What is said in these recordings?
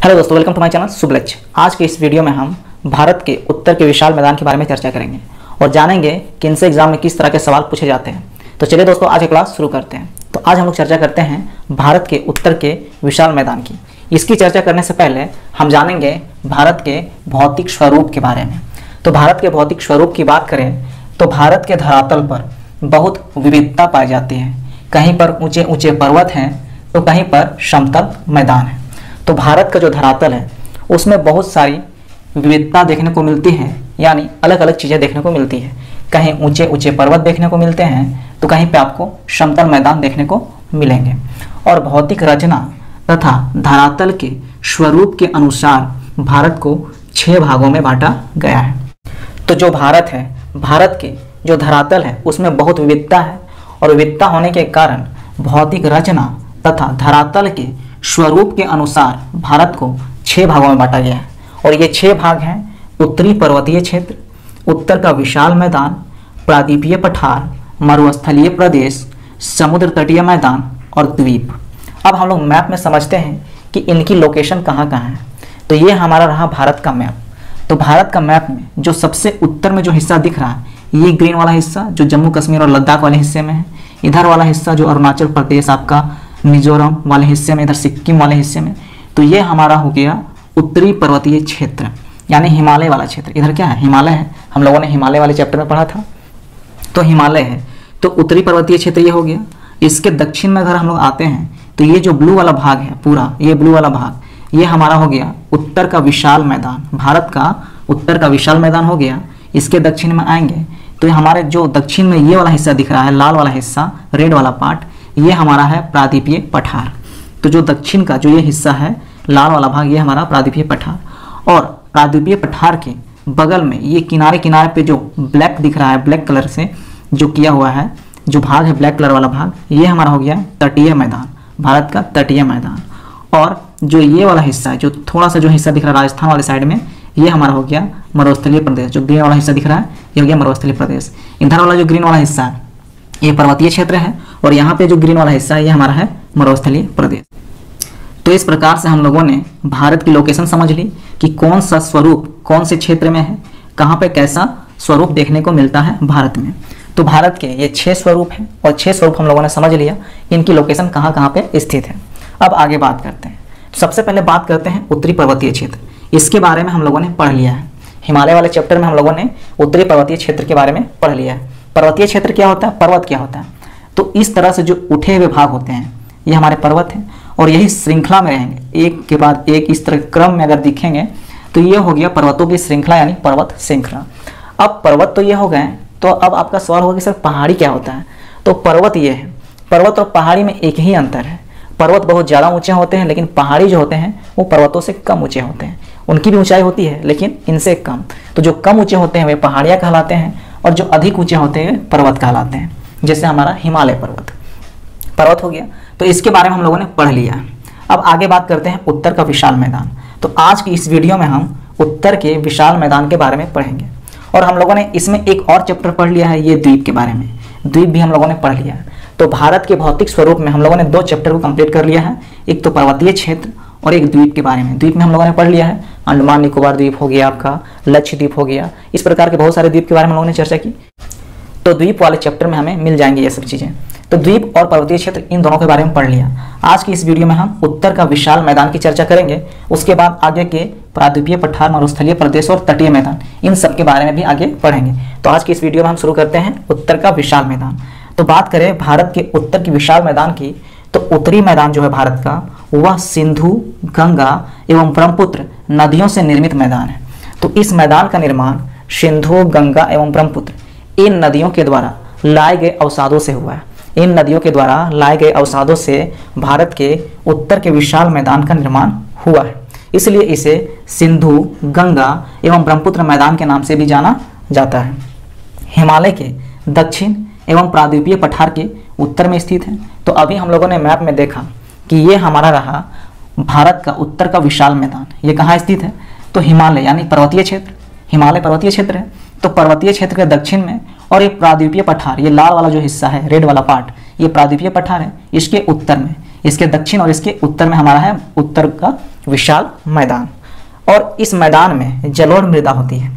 Hello दोस्तों, welcome to my channel शुभ लक्ष्य। आज के इस वीडियो में हम भारत के उत्तर के विशाल मैदान के बारे में चर्चा करेंगे और जानेंगे कि इनसे एग्जाम में किस तरह के सवाल पूछे जाते हैं। तो चलिए दोस्तों, आज की क्लास शुरू करते हैं। तो आज हम लोग चर्चा करते हैं भारत के उत्तर के विशाल मैदान की। इसकी चर्चा करने से पहले हम जानेंगे भारत के भौतिक स्वरूप के बारे में। तो भारत के भौतिक स्वरूप की बात करें तो भारत के धरातल पर बहुत विविधता पाई जाती है। कहीं पर ऊंचे ऊंचे पर्वत हैं तो कहीं पर समतल मैदान है। तो भारत का जो धरातल है उसमें बहुत सारी विविधता देखने को मिलती है, यानी अलग अलग चीज़ें देखने को मिलती है। कहीं ऊंचे ऊंचे पर्वत देखने को मिलते हैं तो कहीं पे आपको समतल मैदान देखने को मिलेंगे। और भौतिक रचना तथा धरातल के स्वरूप के अनुसार भारत को 6 भागों में बांटा गया है। तो जो भारत है, भारत के जो धरातल है उसमें बहुत विविधता है और विविधता होने के कारण भौतिक रचना तथा धरातल के स्वरूप के अनुसार भारत को 6 भागों में बांटा गया है। और ये 6 भाग हैं: उत्तरी पर्वतीय क्षेत्र, उत्तर का विशाल मैदान, प्रायद्वीपीय पठार, मरुस्थलीय प्रदेश, समुद्र तटीय मैदान और द्वीप। अब हम लोग मैप में समझते हैं कि इनकी लोकेशन कहाँ कहाँ है। तो ये हमारा रहा भारत का मैप। तो भारत का मैप में जो सबसे उत्तर में जो हिस्सा दिख रहा है, ये ग्रीन वाला हिस्सा जो जम्मू कश्मीर और लद्दाख वाले हिस्से में है। इधर वाला हिस्सा जो अरुणाचल प्रदेश, आपका मिजोरम वाले हिस्से में, इधर सिक्किम वाले हिस्से में। तो ये हमारा हो गया उत्तरी पर्वतीय क्षेत्र, यानी हिमालय वाला क्षेत्र। इधर क्या है? हिमालय है। हम लोगों ने हिमालय वाले चैप्टर में पढ़ा था, तो हिमालय है। तो उत्तरी पर्वतीय क्षेत्र ये हो गया। इसके दक्षिण में अगर हम लोग आते हैं तो ये जो ब्लू वाला भाग है, पूरा ये ब्लू वाला भाग, ये हमारा हो गया उत्तर का विशाल मैदान। भारत का उत्तर का विशाल मैदान हो गया। इसके दक्षिण में आएंगे तो हमारे जो दक्षिण में ये वाला हिस्सा दिख रहा है, लाल वाला हिस्सा, रेड वाला पार्ट, ये हमारा है प्रायद्वीपीय पठार। तो जो दक्षिण का जो ये हिस्सा है, लाल वाला भाग, ये हमारा प्रायद्वीपीय पठार। और प्रायद्वीपीय पठार के बगल में ये किनारे किनारे पे जो ब्लैक दिख रहा है, ब्लैक कलर से जो किया हुआ है जो भाग है, ब्लैक कलर वाला भाग, ये हमारा हो गया तटीय मैदान, भारत का तटीय मैदान। और जो ये वाला हिस्सा है, जो थोड़ा सा जो हिस्सा दिख रहा है राजस्थान वाले साइड में, ये हमारा हो गया मरुस्थलीय प्रदेश। जो ग्रीन वाला हिस्सा दिख रहा है ये हो गया मरुस्थलीय प्रदेश। इधर वाला जो ग्रीन वाला हिस्सा है ये पर्वतीय क्षेत्र है और यहाँ पे जो ग्रीन वाला हिस्सा है ये हमारा है मरुस्थलीय प्रदेश। तो इस प्रकार से हम लोगों ने भारत की लोकेशन समझ ली कि कौन सा स्वरूप कौन से क्षेत्र में है, कहाँ पे कैसा स्वरूप देखने को मिलता है भारत में। तो भारत के ये 6 स्वरूप हैं और 6 स्वरूप हम लोगों ने समझ लिया इनकी लोकेशन कहाँ कहाँ पे स्थित है। अब आगे बात करते हैं। सबसे पहले बात करते हैं उत्तरी पर्वतीय क्षेत्र। इसके बारे में हम लोगों ने पढ़ लिया है। हिमालय वाले चैप्टर में हम लोगों ने उत्तरी पर्वतीय क्षेत्र के बारे में पढ़ लिया है। पर्वतीय क्षेत्र क्या होता है, पर्वत क्या होता है। तो इस तरह से जो उठे हुए भाग होते हैं ये हमारे पर्वत हैं और यही श्रृंखला में रहेंगे, एक के बाद एक इस तरह क्रम में अगर दिखेंगे तो ये हो गया पर्वतों की श्रृंखला, यानी पर्वत श्रृंखला। अब पर्वत तो ये हो गए, तो अब आपका सवाल होगा कि सर पहाड़ी क्या होता है। तो पर्वत ये है, पर्वत और पहाड़ी में एक ही अंतर है। पर्वत बहुत ज़्यादा ऊंचे होते हैं लेकिन पहाड़ी जो होते हैं वो पर्वतों से कम ऊंचे होते हैं। उनकी भी ऊंचाई होती है लेकिन इनसे कम। तो जो कम ऊंचे होते हैं वे पहाड़ियाँ कहलाते हैं और जो अधिक ऊंचे होते हैं पर्वत कहलाते हैं। जैसे हमारा हिमालय पर्वत हो गया। तो इसके बारे में हम लोगों ने पढ़ लिया है। अब आगे बात करते हैं उत्तर का विशाल मैदान। तो आज की इस वीडियो में हम उत्तर के विशाल मैदान के बारे में पढ़ेंगे और हम लोगों ने इसमें एक और चैप्टर पढ़ लिया है, ये द्वीप के बारे में। द्वीप भी हम लोगों ने पढ़ लिया है। तो भारत के भौतिक स्वरूप में हम लोगों ने 2 चैप्टर को कंप्लीट कर लिया है, एक तो पर्वतीय क्षेत्र और एक द्वीप के बारे में। द्वीप में हम लोगों ने पढ़ लिया है अंडमान निकोबार द्वीप हो गया, आपका लक्षद्वीप हो गया, इस प्रकार के बहुत सारे द्वीप के बारे में हम लोगों ने चर्चा की। तो द्वीप वाले चैप्टर में हमें मिल जाएंगे ये सब चीज़ें। तो द्वीप और पर्वतीय क्षेत्र इन दोनों के बारे में पढ़ लिया। आज की इस वीडियो में हम उत्तर का विशाल मैदान की चर्चा करेंगे। उसके बाद आगे के प्रायद्वीपीय पठार, मरुस्थलीय प्रदेश और तटीय मैदान, इन सब के बारे में भी आगे पढ़ेंगे। तो आज की इस वीडियो में हम शुरू करते हैं उत्तर का विशाल मैदान। तो बात करें भारत के उत्तर की विशाल मैदान की, तो उत्तरी मैदान जो है भारत का, वह सिंधु, गंगा एवं ब्रह्मपुत्र नदियों से निर्मित मैदान है। तो इस मैदान का निर्माण सिंधु, गंगा एवं ब्रह्मपुत्र इन नदियों के द्वारा लाए गए अवसादों से हुआ है। इन नदियों के द्वारा लाए गए अवसादों से भारत के उत्तर के विशाल मैदान का निर्माण हुआ है। इसलिए इसे सिंधु, गंगा एवं ब्रह्मपुत्र मैदान के नाम से भी जाना जाता है। हिमालय के दक्षिण एवं प्रायद्वीपीय पठार के उत्तर में स्थित है। तो अभी हम लोगों ने मैप में देखा कि ये हमारा रहा भारत का उत्तर का विशाल मैदान। ये कहाँ स्थित है? तो हिमालय यानी पर्वतीय क्षेत्र, हिमालय पर्वतीय क्षेत्र है। तो पर्वतीय क्षेत्र के दक्षिण में, और ये प्रायद्वीपीय पठार, ये लाल वाला जो हिस्सा है, रेड वाला पार्ट, ये प्रायद्वीपीय पठार है। इसके उत्तर में इसके दक्षिण और इसके उत्तर में हमारा है उत्तर का विशाल मैदान। और इस मैदान में जलोढ़ मृदा होती है।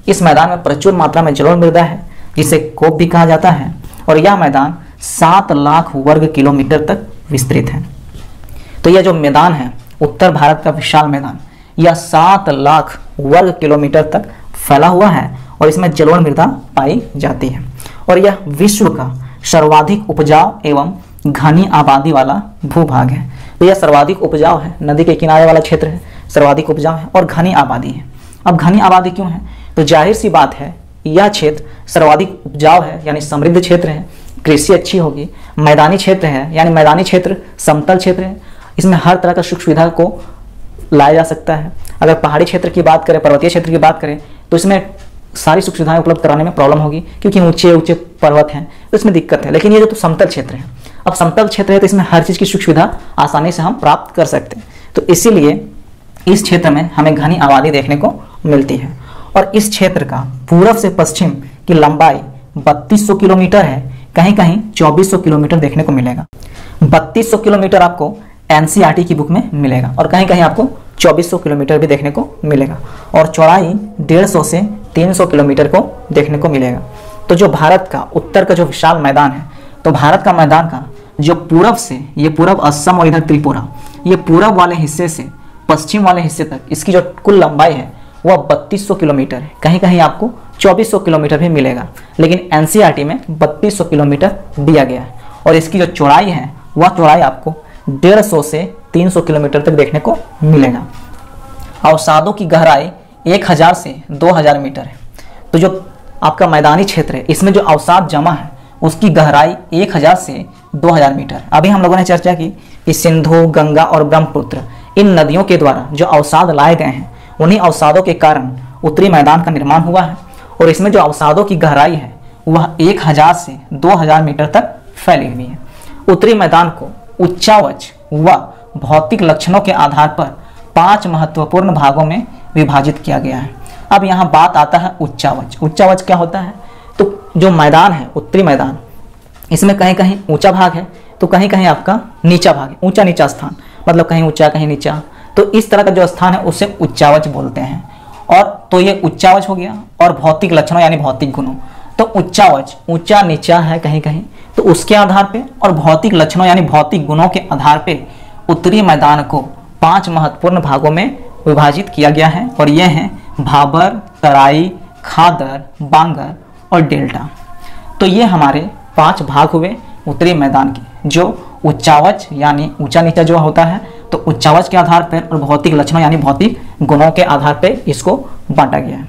इस मैदान में प्रचुर मात्रा में जलोढ़ मृदा है, जिसे कोप भी कहा जाता है। और यह मैदान 7 लाख वर्ग किलोमीटर तक विस्तृत है। तो यह जो मैदान है उत्तर भारत का विशाल मैदान, यह 7 लाख वर्ग किलोमीटर तक फैला हुआ है और इसमें जलोढ़ मृदा पाई जाती है। और यह विश्व का सर्वाधिक उपजाऊ एवं घनी आबादी वाला भूभाग है। तो यह सर्वाधिक उपजाऊ है, नदी के किनारे वाला क्षेत्र है, सर्वाधिक उपजाऊ है और घनी आबादी है। अब घनी आबादी क्यों है? तो जाहिर सी बात है, यह क्षेत्र सर्वाधिक उपजाऊ है यानी समृद्ध क्षेत्र है, कृषि अच्छी होगी। मैदानी क्षेत्र है यानी मैदानी क्षेत्र समतल क्षेत्र है, इसमें हर तरह का सुख सुविधा को लाया जा सकता है। अगर पहाड़ी क्षेत्र की बात करें, पर्वतीय क्षेत्र की बात करें, तो इसमें सारी सुख सुविधाएं उपलब्ध कराने में प्रॉब्लम होगी, क्योंकि ऊंचे ऊंचे पर्वत हैं, तो इसमें दिक्कत है। लेकिन ये जो तो समतल क्षेत्र है, अब समतल क्षेत्र है तो इसमें हर चीज़ की सुख सुविधा आसानी से हम प्राप्त कर सकते हैं। तो इसीलिए इस क्षेत्र में हमें घनी आबादी देखने को मिलती है। और इस क्षेत्र का पूर्व से पश्चिम की लंबाई 3200 किलोमीटर है, कहीं कहीं 2400 किलोमीटर देखने को मिलेगा। 3200 किलोमीटर आपको एनसीईआरटी की बुक में मिलेगा और कहीं कहीं आपको 2400 किलोमीटर भी देखने को मिलेगा। और चौड़ाई 150 से 300 किलोमीटर को देखने को मिलेगा। तो जो भारत का उत्तर का जो विशाल मैदान है, तो भारत का मैदान का जो पूरब से, ये पूरब असम और इधर त्रिपुरा, ये पूरब वाले हिस्से से पश्चिम वाले हिस्से तक इसकी जो कुल लंबाई है वह 3200 किलोमीटर है, कहीं कहीं आपको 2400 किलोमीटर भी मिलेगा, लेकिन एनसीईआरटी में 3200 किलोमीटर दिया गया है। और इसकी जो चौड़ाई है वह चौड़ाई आपको 150 से 300 किलोमीटर तक देखने को मिलेगा। अवसादों की गहराई 1000 से 2000 मीटर है। तो जो आपका मैदानी क्षेत्र है, इसमें जो अवसाद जमा है उसकी गहराई 1000 से 2000 मीटर। अभी हम लोगों ने चर्चा की कि सिंधु, गंगा और ब्रह्मपुत्र इन नदियों के द्वारा जो अवसाद लाए गए हैं, उन्हीं अवसादों के कारण उत्तरी मैदान का निर्माण हुआ है। और इसमें जो अवसादों की गहराई है वह 1000 से 2000 मीटर तक फैली हुई है। उत्तरी मैदान को उच्चावच व भौतिक लक्षणों के आधार पर 5 महत्वपूर्ण भागों में विभाजित किया गया है। अब यहाँ बात आता है उच्चावच। उच्चावच क्या होता है? तो जो मैदान है उत्तरी मैदान, इसमें कहीं कहीं ऊंचा भाग है तो कहीं कहीं आपका नीचा भाग है, ऊंचा नीचा स्थान, मतलब कहीं ऊंचा कहीं नीचा। तो इस तरह का जो स्थान है उसे उच्चावच बोलते हैं। और तो ये उच्चावच हो गया। और भौतिक लक्षणों यानी भौतिक गुणों, तो उच्चावच ऊंचा नीचा है कहीं कहीं, तो उसके आधार पे और भौतिक लक्षणों यानी भौतिक गुणों के आधार पे उत्तरी मैदान को 5 महत्वपूर्ण भागों में विभाजित किया गया है। और ये हैं भाबर, तराई, खादर, बांगर और डेल्टा। तो ये हमारे 5 भाग हुए उत्तरी मैदान के, जो उच्चावच यानी ऊंचा नीचा जो होता है, तो उच्चावच के आधार पर और भौतिक लक्षणों यानी भौतिक गुणों के आधार पर इसको बांटा गया है।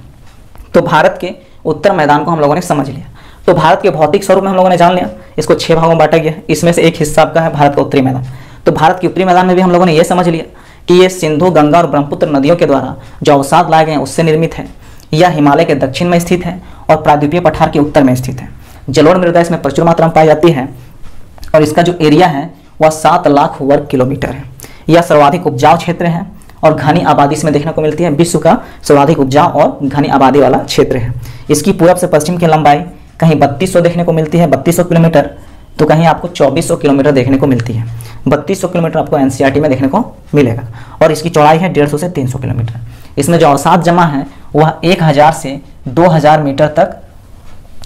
तो भारत के उत्तर मैदान को हम लोगों ने समझ लिया। तो भारत के भौतिक स्वरूप में हम लोगों ने जान लिया, इसको 6 भागों में बांटा गया। इसमें से एक हिस्सा आपका है भारत का उत्तरी मैदान। तो भारत के उत्तरी मैदान में भी हम लोगों ने यह समझ लिया कि ये सिंधु, गंगा और ब्रह्मपुत्र नदियों के द्वारा जो अवसाद लाए गए हैं उससे निर्मित है। यह हिमालय के दक्षिण में स्थित है और प्रायद्वीपीय पठार के उत्तर में स्थित है। जलोढ़ मृदा इसमें प्रचुर मात्रा में पाई जाती है और इसका जो एरिया है वह 7 लाख वर्ग किलोमीटर है। यह सर्वाधिक उपजाऊ क्षेत्र है और घनी आबादी इसमें देखने को मिलती है। विश्व का सर्वाधिक उपजाऊ और घनी आबादी वाला क्षेत्र है। इसकी पूरब से पश्चिम की लंबाई कहीं 3200 देखने को मिलती है, 3200 किलोमीटर, तो कहीं आपको 2400 किलोमीटर देखने को मिलती है। 3200 किलोमीटर आपको एनसीईआरटी में देखने को मिलेगा। और इसकी चौड़ाई है 150 से 300 किलोमीटर। इसमें जो अवसाद जमा है वह 1000 से 2000 मीटर तक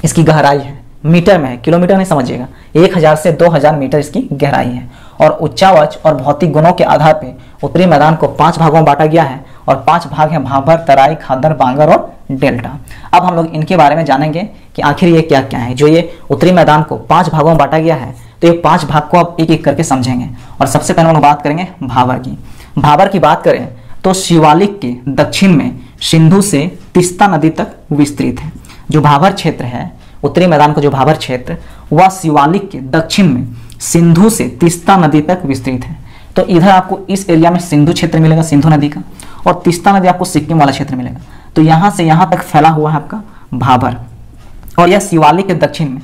इसकी गहराई है। मीटर में है, किलोमीटर नहीं समझिएगा। 1000 से 2000 मीटर इसकी गहराई है। और उच्चावच और भौतिक गुणों के आधार पर उत्तरी मैदान को 5 भागों में बांटा गया है और 5 भाग हैं भाबर, तराई, खादर, बांगर और डेल्टा। अब हम लोग इनके बारे में जानेंगे कि आखिर ये क्या क्या है। जो ये उत्तरी मैदान को 5 भागों में बांटा गया है, तो ये 5 भाग को आप एक एक करके समझेंगे। और सबसे पहले हम लोग बात करेंगे भाबर की। भाबर की बात करें तो शिवालिक के दक्षिण में सिंधु से तीस्ता नदी तक विस्तृत है। जो भाबर क्षेत्र है, उत्तरी मैदान का जो भाबर क्षेत्र, वह शिवालिक के दक्षिण में सिंधु से तीस्ता नदी तक विस्तृत है। तो इधर आपको इस एरिया में सिंधु क्षेत्र मिलेगा, सिंधु नदी का, और तीस्ता नदी आपको सिक्किम वाला क्षेत्र मिलेगा। तो यहाँ से यहाँ तक फैला हुआ है आपका भाबर। और यह शिवालिक के दक्षिण में।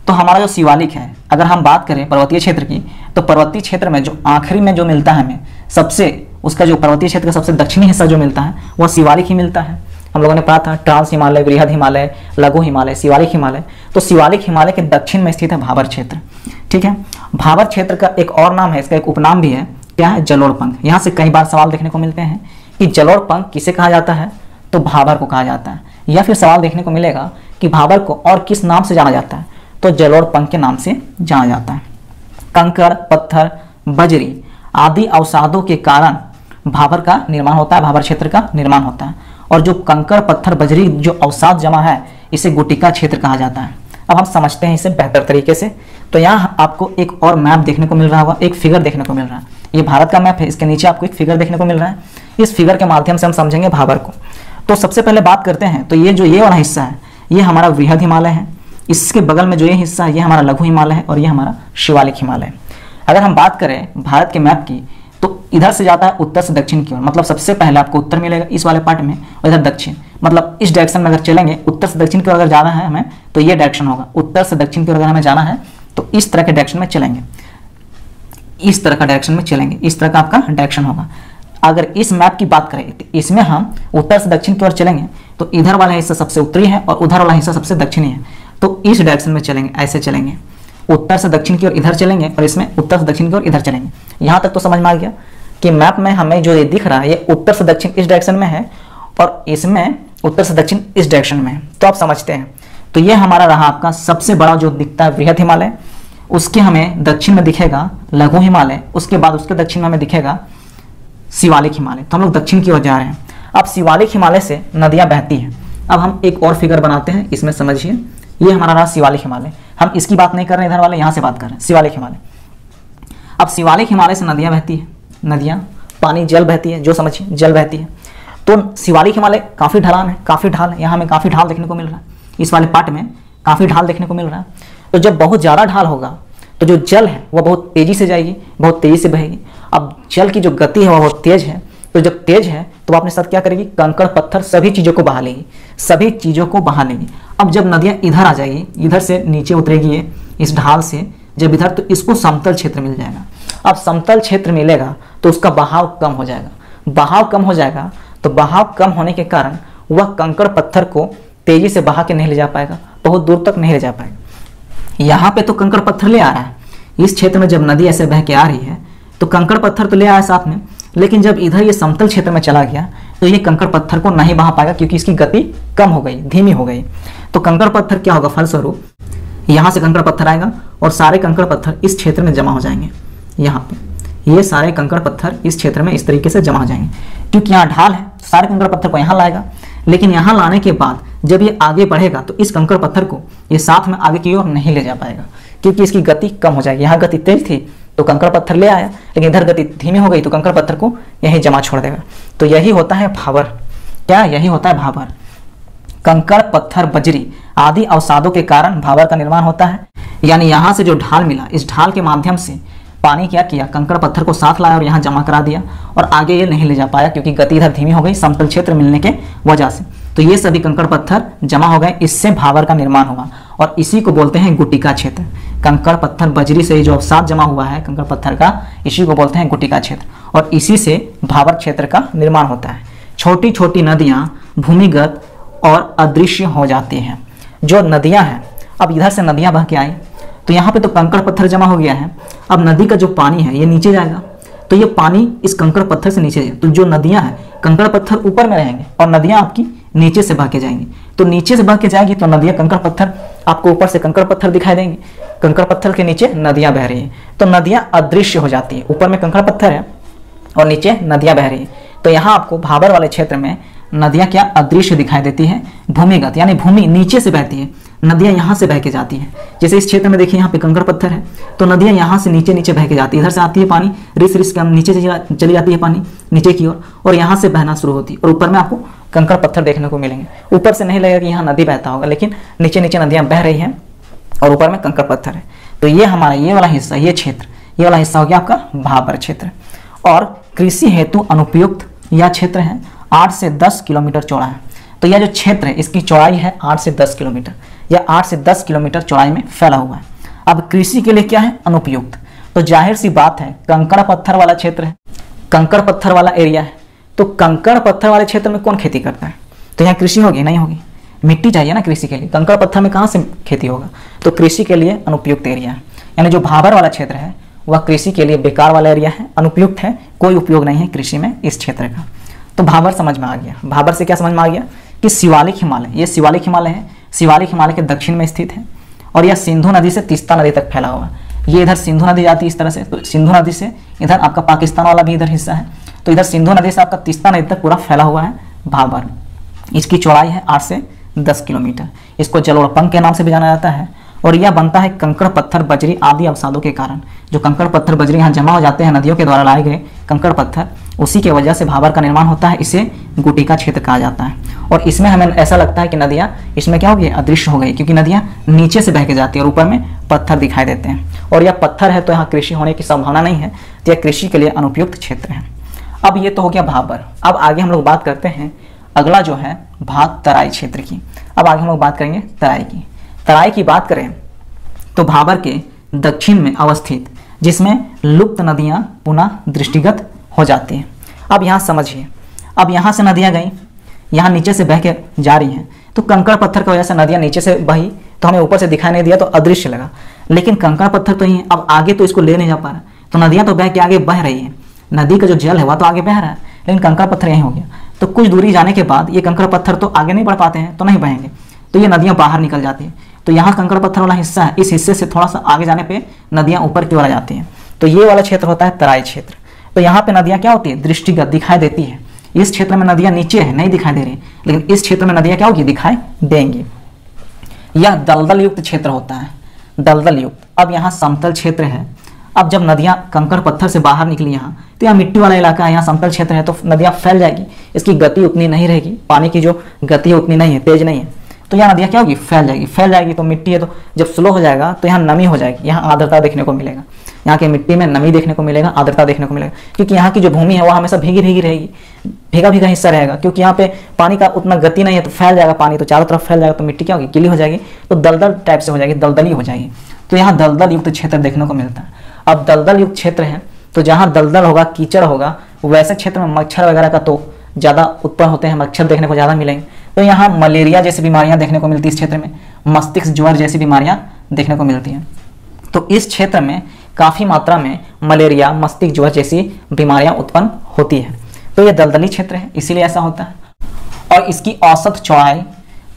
तो हमारा जो शिवालिक है, अगर हम बात करें पर्वतीय क्षेत्र की, तो पर्वतीय क्षेत्र में जो आखिरी में जो मिलता है हमें, सबसे उसका जो पर्वतीय क्षेत्र का सबसे दक्षिणी हिस्सा जो मिलता है वह शिवालिक ही मिलता है। हम लोगों ने पढ़ा था ट्रांस हिमालय, वृहद हिमालय, लघु हिमालय, शिवालिक हिमालय। तो शिवालिक हिमालय के दक्षिण में स्थित है भाबर क्षेत्र, ठीक है। भाबर क्षेत्र का एक और नाम है, इसका एक उपनाम भी है, क्या है? जलोढ़ पंख। यहाँ से कई बार सवाल देखने को मिलते हैं कि जलोढ़ पंख किसे कहा जाता है, तो भाबर को कहा जाता है। या फिर सवाल देखने को मिलेगा कि भाबर को और किस नाम से जाना जाता है, तो जलोढ़ पंख के नाम से जाना जाता है। कंकड़, पत्थर, बजरी आदि अवसादों के कारण भाबर का निर्माण होता है, भाबर क्षेत्र का निर्माण होता है। और जो कंकड़, पत्थर, बजरी जो अवसाद जमा है, इसे गुटिका क्षेत्र कहा जाता है। अब हम समझते हैं इसे बेहतर तरीके से। तो यहाँ आपको एक और मैप देखने को मिल रहा होगा, एक फिगर देखने को मिल रहा है। ये भारत का मैप है, इसके नीचे आपको एक फिगर देखने को मिल रहा है। इस फिगर के माध्यम से हम समझेंगे भाबर को। तो सबसे पहले बात करते हैं, तो ये वाला हिस्सा है, ये हमारा वृहद हिमालय है। इसके बगल में जो ये हिस्सा है, ये हमारा लघु हिमालय है, और ये हमारा शिवालिक हिमालय है। अगर हम बात करें भारत के मैप की, तो इधर से जाता है उत्तर से दक्षिण की ओर, मतलब सबसे पहले आपको उत्तर मिलेगा इस वाले पार्ट में, और इधर दक्षिण, मतलब इस डायरेक्शन में अगर चलेंगे, उत्तर से दक्षिण की ओर अगर जाना है हमें, तो ये डायरेक्शन होगा। उत्तर से दक्षिण की ओर अगर हमें जाना है तो इस तरह के डायरेक्शन में चलेंगे, इस तरह का डायरेक्शन में चलेंगे, इस तरह का आपका डायरेक्शन होगा। अगर इस मैप की बात करें तो इसमें हम उत्तर से दक्षिण की ओर चलेंगे, तो इधर वाला हिस्सा सबसे उत्तरी है और उधर वाला हिस्सा सबसे दक्षिणी है। तो इस डायरेक्शन में चलेंगे, ऐसे चलेंगे, उत्तर से दक्षिण की ओर इधर चलेंगे, और इसमें उत्तर से दक्षिण की ओर इधर चलेंगे। यहाँ तक तो समझ में आ गया कि मैप में हमें जो ये दिख रहा है, ये उत्तर से दक्षिण इस डायरेक्शन में है, और इसमें उत्तर से दक्षिण इस डायरेक्शन में है। तो आप समझते हैं। तो ये हमारा रहा आपका सबसे बड़ा जो दिखता है वृहद हिमालय, उसके हमें दक्षिण में दिखेगा लघु हिमालय, उसके बाद उसके दक्षिण में हमें दिखेगा शिवालिक हिमालय। तो हम लोग दक्षिण की ओर जा रहे हैं। अब शिवालिक हिमालय से नदियां बहती हैं। अब हम एक और फिगर बनाते हैं, इसमें समझिए, ये हमारा रहा शिवालिक हिमालय। हम इसकी बात नहीं कर रहे हैं, इधर वाले यहाँ से बात कर रहे हैं, शिवालिक हिमालय। अब शिवालिक हिमालय से नदियां बहती है, नदियां, पानी, जल बहती है, जो समझिए जल बहती है। तो शिवालिक हिमालय काफ़ी ढलान है, काफ़ी ढाल है, यहाँ हमें काफ़ी ढाल देखने को मिल रहा है, इस वाले पार्ट में काफ़ी ढाल देखने को मिल रहा है। तो जब बहुत ज़्यादा ढाल होगा तो जो जल है वो बहुत तेज़ी से जाएगी, बहुत तेज़ी से बहेगी। अब जल की जो गति है वो बहुत तेज़ है, तो जब तेज है तो वो अपने साथ क्या करेगी, कंकड़, पत्थर, सभी चीज़ों को बहा लेगी, सभी चीज़ों को बहा लेगी। अब जब नदियाँ इधर आ जाएगी, इधर से नीचे उतरेगी ये इस ढाल से, जब इधर, तो इसको समतल क्षेत्र मिल जाएगा। अब समतल क्षेत्र मिलेगा तो उसका बहाव कम हो जाएगा। बहाव कम हो जाएगा तो बहाव कम होने के कारण वह कंकड़ पत्थर को तेजी से बहा के नहीं ले जा पाएगा, बहुत दूर तक नहीं ले जा पाएगा। यहाँ पे तो कंकड़ पत्थर ले आ रहा है, इस क्षेत्र में जब नदी ऐसे बह के आ रही है तो कंकड़ पत्थर तो ले आया साथ में, लेकिन जब इधर ये समतल क्षेत्र में चला गया तो ये कंकड़ पत्थर को नहीं बहा पाएगा, क्योंकि इसकी गति कम हो गई, धीमी हो गई। तो कंकड़ पत्थर क्या होगा, फलस्वरूप यहाँ से कंकड़ पत्थर आएगा और सारे कंकड़ पत्थर इस क्षेत्र में जमा हो जाएंगे। यहाँ पे ये सारे कंकड़ पत्थर इस क्षेत्र में इस तरीके से जमा हो जाएंगे, क्योंकि यहाँ ढाल है, सारे कंकड़ पत्थर को यहाँ लाएगा। लेकिन यहाँ लाने के बाद जब ये आगे बढ़ेगा तो इस कंकड़ पत्थर को ये साथ में आगे की ओर नहीं ले जा पाएगा, क्योंकि इसकी गति कम हो जाएगी। यहाँ गति तेज थी तो कंकड़ पत्थर ले आया, लेकिन इधर गति धीमी हो गई तो कंकड़ पत्थर को यहीं जमा छोड़ देगा। तो यही होता है भाबर। क्या, यही होता है भाबर। कंकड़, पत्थर, बजरी आदि अवसादों के कारण भाबर का निर्माण होता है। यानी यहाँ से जो ढाल मिला, इस ढाल के माध्यम से पानी क्या किया, कंकड़ पत्थर को साथ लाया और यहाँ जमा करा दिया, और आगे ये नहीं ले जा पाया क्योंकि गति इधर धीमी हो गई समतल क्षेत्र मिलने के वजह से। तो ये सभी कंकड़ पत्थर जमा हो गए, इससे भाबर का निर्माण हुआ, और इसी को बोलते हैं गुटिका क्षेत्र। कंकड़, पत्थर, बजरी से जो अवसाद जमा हुआ है कंकड़ पत्थर का, इसी को बोलते हैं गुटिका क्षेत्र, और इसी से भाबर क्षेत्र का निर्माण होता है। छोटी छोटी नदियाँ भूमिगत और अदृश्य हो जाती हैं। जो नदियाँ हैं, अब इधर से नदियाँ बह के आई तो यहाँ पे तो कंकड़ पत्थर जमा हो गया है। अब नदी का जो पानी है ये नीचे जाएगा, तो ये पानी इस कंकड़ पत्थर से नीचे जाएगा। तो जो नदियाँ हैं, कंकड़ पत्थर ऊपर में रहेंगे और नदियाँ आपकी नीचे से बह के जाएंगी। तो नीचे से बह के जाएगी तो नदियाँ, कंकड़ पत्थर आपको ऊपर से कंकड़ पत्थर दिखाई देंगे, कंकड़ पत्थर के नीचे नदियाँ बह रही है, तो नदियाँ अदृश्य हो जाती है। ऊपर में कंकड़ पत्थर है और नीचे नदियाँ बह रही है। तो यहाँ आपको भाबर वाले क्षेत्र में नदियाँ क्या, अदृश्य दिखाई देती है, भूमिगत, यानी भूमि नीचे से बहती है। नदियाँ यहाँ से बह के जाती हैं। जैसे इस क्षेत्र में देखिए, यहाँ पे कंकड़ पत्थर है, तो नदियाँ यहाँ से नीचे नीचे बह के जाती है। इधर से आती है पानी, रिस रिस के नीचे चली जाती है पानी नीचे की ओर, और यहाँ से बहना शुरू होती है, और ऊपर में आपको कंकड़ पत्थर देखने को मिलेंगे। ऊपर से नहीं लगेगा कि यहाँ नदी बहता होगा, लेकिन नीचे नीचे नदियाँ बह रही हैं और ऊपर में कंकड़ पत्थर है। तो ये हमारा ये वाला हिस्सा, ये क्षेत्र, ये वाला हिस्सा हो गया आपका भाबर क्षेत्र। और कृषि हेतु अनुपयुक्त यह क्षेत्र है, 8 से 10 किलोमीटर चौड़ा है। तो यह जो क्षेत्र है इसकी चौड़ाई है 8 से 10 किलोमीटर, या 8 से 10 किलोमीटर चौड़ाई में फैला हुआ है। अब कृषि के लिए क्या है, अनुपयुक्त। तो जाहिर सी बात है, कंकड़ पत्थर वाला क्षेत्र है, कंकड़ पत्थर वाला एरिया है, तो कंकड़ पत्थर वाले क्षेत्र में कौन खेती करता है, तो यहाँ कृषि होगी, नहीं होगी, मिट्टी चाहिए ना कृषि के लिए। कंकड़ पत्थर में कहाँ से खेती होगा, तो कृषि के लिए अनुपयुक्त एरिया है। यानी जो भाबर वाला क्षेत्र है वह कृषि के लिए बेकार वाला एरिया है, अनुपयुक्त है, कोई उपयोग नहीं है कृषि में इस क्षेत्र का। तो भाबर समझ में आ गया। भाबर से क्या समझ में आ गया कि शिवालिक हिमालय, ये शिवालिक हिमालय है, शिवालिक हिमालय के दक्षिण में स्थित है और यह सिंधु नदी से तीस्ता नदी तक फैला हुआ है। ये इधर सिंधु नदी जाती है इस तरह से, तो सिंधु नदी से इधर आपका पाकिस्तान वाला भी इधर हिस्सा है, तो इधर सिंधु नदी से आपका तीस्ता नदी तक पूरा फैला हुआ है भाबर। इसकी चौड़ाई है 8 से 10 किलोमीटर। इसको जलोढ़पंख के नाम से भी जाना जाता है और यह बनता है कंकड़ पत्थर बजरी आदि अवसादों के कारण। जो कंकड़ पत्थर बजरी यहाँ जमा हो जाते हैं नदियों के द्वारा लाए गए कंकड़ पत्थर, उसी की वजह से भाबर का निर्माण होता है। इसे गुटिका क्षेत्र कहा जाता है और इसमें हमें ऐसा लगता है कि नदियाँ इसमें क्या हो गई, अदृश्य हो गई, क्योंकि नदियाँ नीचे से बह के जाती है और ऊपर में पत्थर दिखाई देते हैं और यह पत्थर है तो यहाँ कृषि होने की संभावना नहीं है, तो यह कृषि के लिए अनुपयुक्त क्षेत्र है। अब ये तो हो गया भाबर। अब आगे हम लोग बात करते हैं अगला जो है भाग तराई क्षेत्र की। अब आगे हम लोग बात करेंगे तराई की। तराई की बात करें तो भाबर के दक्षिण में अवस्थित, जिसमें लुप्त नदियां पुनः दृष्टिगत हो जाती हैं। अब यहाँ समझिए, अब यहाँ से नदियाँ गई, यहाँ नीचे से बह के जा रही हैं, तो कंकड़ पत्थर की वजह से नदियाँ नीचे से बही तो हमें ऊपर से दिखाई नहीं दिया तो अदृश्य लगा, लेकिन कंकड़ पत्थर तो ही है, अब आगे तो इसको ले नहीं जा पा रहा, तो नदियाँ तो बह के आगे बह रही है, नदी का जो जल है वह तो आगे बह रहा है, लेकिन कंकड़ पत्थर यहीं हो गया। तो कुछ दूरी जाने के बाद ये कंकड़ पत्थर तो आगे नहीं बढ़ पाते हैं, तो नहीं बहेंगे, तो ये नदियाँ बाहर निकल जाती हैं। तो यहाँ कंकड़ पत्थर वाला हिस्सा है, इस हिस्से से थोड़ा सा आगे जाने पे नदियाँ ऊपर की ओर आ जाती हैं, तो ये वाला क्षेत्र होता है तराई क्षेत्र। तो यहाँ पे नदियाँ क्या होती है, दृष्टिगत दिखाई देती है। इस क्षेत्र में नदियाँ नीचे है, नहीं दिखाई दे रही, लेकिन इस क्षेत्र में नदियाँ क्या होगी, दिखाई देंगी। यह दलदल युक्त क्षेत्र होता है, दलदल युक्त। अब यहाँ समतल क्षेत्र है। अब जब नदियाँ कंकड़ पत्थर से बाहर निकली यहाँ, तो यहाँ मिट्टी वाला इलाका है, यहाँ समतल क्षेत्र है, तो नदियाँ फैल जाएगी, इसकी गति उतनी नहीं रहेगी, पानी की जो गति है उतनी नहीं है, तेज नहीं है, तो यहाँ नदियाँ क्या होगी, फैल जाएगी। फैल जाएगी तो मिट्टी है, तो जब स्लो हो जाएगा तो यहाँ नमी हो जाएगी, यहाँ आर्द्रता देखने को मिलेगा, यहाँ की मिट्टी में नमी देखने को मिलेगा, आर्द्रता देखने को मिलेगा, क्योंकि यहाँ की जो भूमि है वह हमेशा भीगी भीगी रहेगी, भीगा भीगा हिस्सा रहेगा, क्योंकि यहाँ पे पानी का उतना गति नहीं है, तो फैल जाएगा पानी, तो चारों तरफ फैल जाएगा, तो मिट्टी क्या होगी, गीली हो जाएगी, तो दलदल टाइप से हो जाएगी, दलदली हो जाएगी। तो यहाँ दलदल युक्त क्षेत्र देखने को मिलता है। अब दलदल युक्त क्षेत्र है तो जहाँ दलदल होगा, कीचड़ होगा, वैसे क्षेत्र में मच्छर वगैरह का तो ज़्यादा उत्पन्न होते हैं, मच्छर देखने को ज़्यादा मिलेंगे, तो यहाँ मलेरिया जैसी बीमारियाँ देखने को मिलती है इस क्षेत्र में, मस्तिष्क ज्वर जैसी बीमारियाँ देखने को मिलती हैं। तो इस क्षेत्र में काफ़ी मात्रा में मलेरिया, मस्तिष्क ज्वर जैसी बीमारियाँ उत्पन्न होती है। तो ये दलदली क्षेत्र है, इसीलिए ऐसा होता है। और इसकी औसत चौड़ाई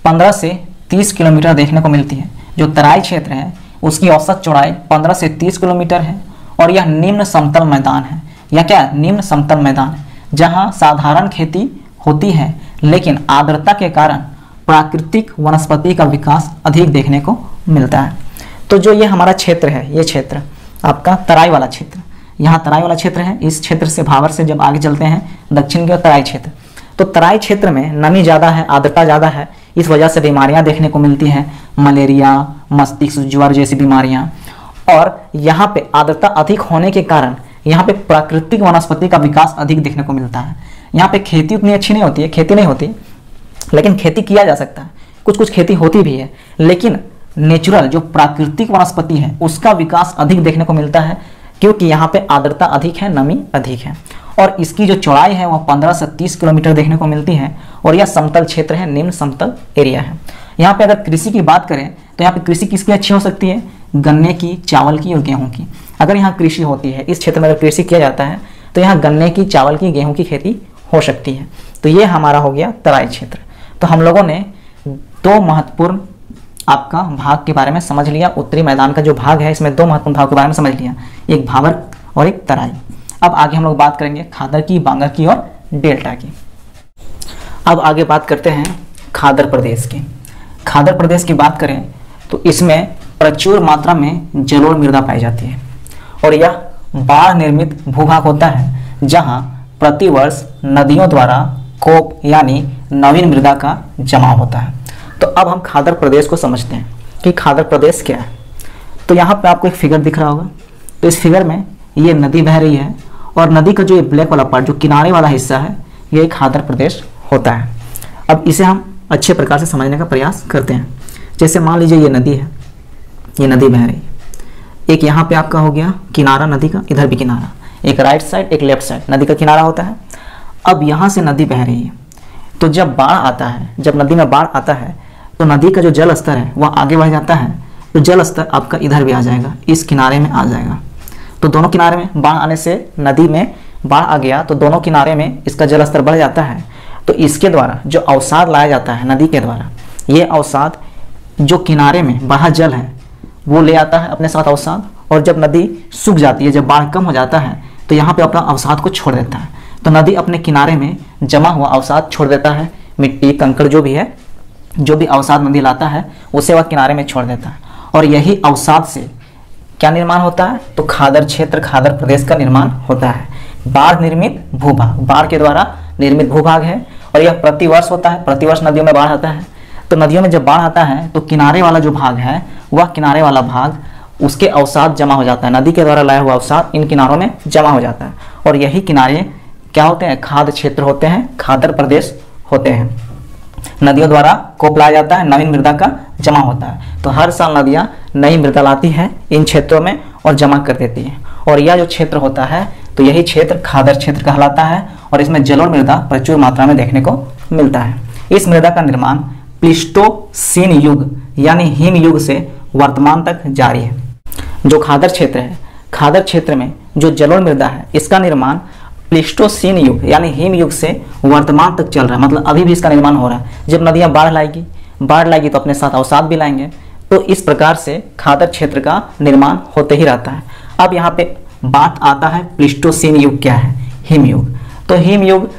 15 से 30 किलोमीटर देखने को मिलती है। जो तराई क्षेत्र है उसकी औसत चौड़ाई 15 से 30 किलोमीटर है और यह निम्न समतल मैदान है। यह क्या है, निम्न समतल मैदान है, जहाँ साधारण खेती होती है, लेकिन आर्द्रता के कारण प्राकृतिक वनस्पति का विकास अधिक देखने को मिलता है। तो जो ये हमारा क्षेत्र है, ये क्षेत्र आपका तराई वाला क्षेत्र, यहाँ तराई वाला क्षेत्र है। इस क्षेत्र से भाबर से जब आगे चलते हैं दक्षिण की ओर तराई क्षेत्र, तो तराई क्षेत्र में नमी ज़्यादा है, आर्द्रता ज़्यादा है, इस वजह से बीमारियाँ देखने को मिलती हैं, मलेरिया, मस्तिष्क ज्वर जैसी बीमारियाँ। और यहाँ पे आर्द्रता अधिक होने के कारण यहाँ पे प्राकृतिक वनस्पति का विकास अधिक देखने को मिलता है। यहाँ पे खेती उतनी अच्छी नहीं होती है, खेती नहीं होती, लेकिन खेती किया जा सकता है, कुछ कुछ खेती होती भी है, लेकिन नेचुरल जो प्राकृतिक वनस्पति है उसका विकास अधिक देखने को मिलता है, क्योंकि यहाँ पे आर्द्रता अधिक है, नमी अधिक है। और इसकी जो चौड़ाई है वह 15 से 30 किलोमीटर देखने को मिलती है और यह समतल क्षेत्र है, निम्न समतल एरिया है। यहाँ पे अगर कृषि की बात करें तो यहाँ पे कृषि किसकी अच्छी हो सकती है, गन्ने की, चावल की और गेहूं की। अगर यहाँ कृषि होती है, इस क्षेत्र में अगर कृषि किया जाता है तो यहाँ गन्ने की, चावल की, गेहूं की खेती हो सकती है। तो ये हमारा हो गया तराई क्षेत्र। तो हम लोगों ने दो महत्वपूर्ण आपका भाग के बारे में समझ लिया। उत्तरी मैदान का जो भाग है इसमें दो महत्वपूर्ण भाग के बारे में समझ लिया, एक भाबर और एक तराई। अब आगे हम लोग बात करेंगे खादर की, बांगर की और डेल्टा की। अब आगे बात करते हैं खादर प्रदेश की। खादर प्रदेश की बात करें तो इसमें प्रचुर मात्रा में जलोढ़ मृदा पाई जाती है और यह बाढ़ निर्मित भूभाग होता है, जहां प्रतिवर्ष नदियों द्वारा कोप यानी नवीन मृदा का जमाव होता है। तो अब हम खादर प्रदेश को समझते हैं कि खादर प्रदेश क्या है। तो यहाँ पे आपको एक फिगर दिख रहा होगा, तो इस फिगर में ये नदी बह रही है और नदी का जो ये ब्लैक वाला पार्ट, जो किनारे वाला हिस्सा है, ये खादर प्रदेश होता है। अब इसे हम अच्छे प्रकार से समझने का प्रयास करते हैं। जैसे मान लीजिए ये नदी है, ये नदी बह रही है, एक यहाँ पे आपका हो गया किनारा नदी का, इधर भी किनारा, एक राइट साइड एक लेफ्ट साइड नदी का किनारा होता है। अब यहाँ से नदी बह रही है, तो जब बाढ़ आता है, जब नदी में बाढ़ आता है तो नदी का जो जल स्तर है वह आगे बढ़ जाता है, तो जल स्तर आपका इधर भी आ जाएगा, इस किनारे में आ जाएगा। तो दोनों किनारे में बाढ़ आने से नदी में बाढ़ आ गया तो दोनों किनारे में इसका जल स्तर बढ़ जाता है। तो इसके द्वारा जो अवसाद लाया जाता है नदी के द्वारा, ये अवसाद जो किनारे में बढ़ा जल है वो ले आता है अपने साथ अवसाद, और जब नदी सूख जाती है, जब बाढ़ कम हो जाता है तो यहाँ पे अपना अवसाद को छोड़ देता है। तो नदी अपने किनारे में जमा हुआ अवसाद छोड़ देता है, मिट्टी कंकड़ जो भी है, जो भी अवसाद नदी लाता है उसे वह किनारे में छोड़ देता है। और यही अवसाद से क्या निर्माण होता है? तो खादर क्षेत्र, खादर प्रदेश का निर्माण होता है। बाढ़ निर्मित भूभाग, बाढ़ के द्वारा निर्मित भूभाग है, और यह प्रतिवर्ष होता है। प्रतिवर्ष नदियों में बाढ़ आता है। तो नदियों में जब बाढ़ आता है तो किनारे वाला जो भाग है, वह किनारे वाला भाग उसके अवसाद जमा हो जाता है, नदी के द्वारा लाया हुआ अवसाद इन किनारों में जमा हो जाता है। और यही किनारे क्या होते हैं? खाद्य क्षेत्र होते हैं, खादर प्रदेश होते हैं। नदियों द्वारा कोप लाया जाता है, नवीन मृदा का जमा होता है। तो हर साल नदियाँ नई मृदा लाती है इन क्षेत्रों में और जमा कर देती है। और यह जो क्षेत्र होता है तो यही क्षेत्र खादर क्षेत्र कहलाता है, और इसमें जलोढ़ मृदा प्रचुर मात्रा में देखने को मिलता है। इस मृदा का निर्माण प्लीस्टोसीन युग यानी हिम युग से वर्तमान तक जारी है। जो खादर क्षेत्र है, खादर क्षेत्र में जो जलोढ़ मृदा है, इसका निर्माण प्लीस्टोसीन युग यानी हिम युग से वर्तमान तक चल रहा है। मतलब अभी भी इसका निर्माण हो रहा है। जब नदियाँ बाढ़ लाएगी तो अपने साथ अवसाद भी लाएंगे। तो इस प्रकार से खादर क्षेत्र का निर्माण होते ही रहता है। अब यहाँ पे बात आता है प्लीस्टोसीन युग क्या है? हिम युग। तो हिम युग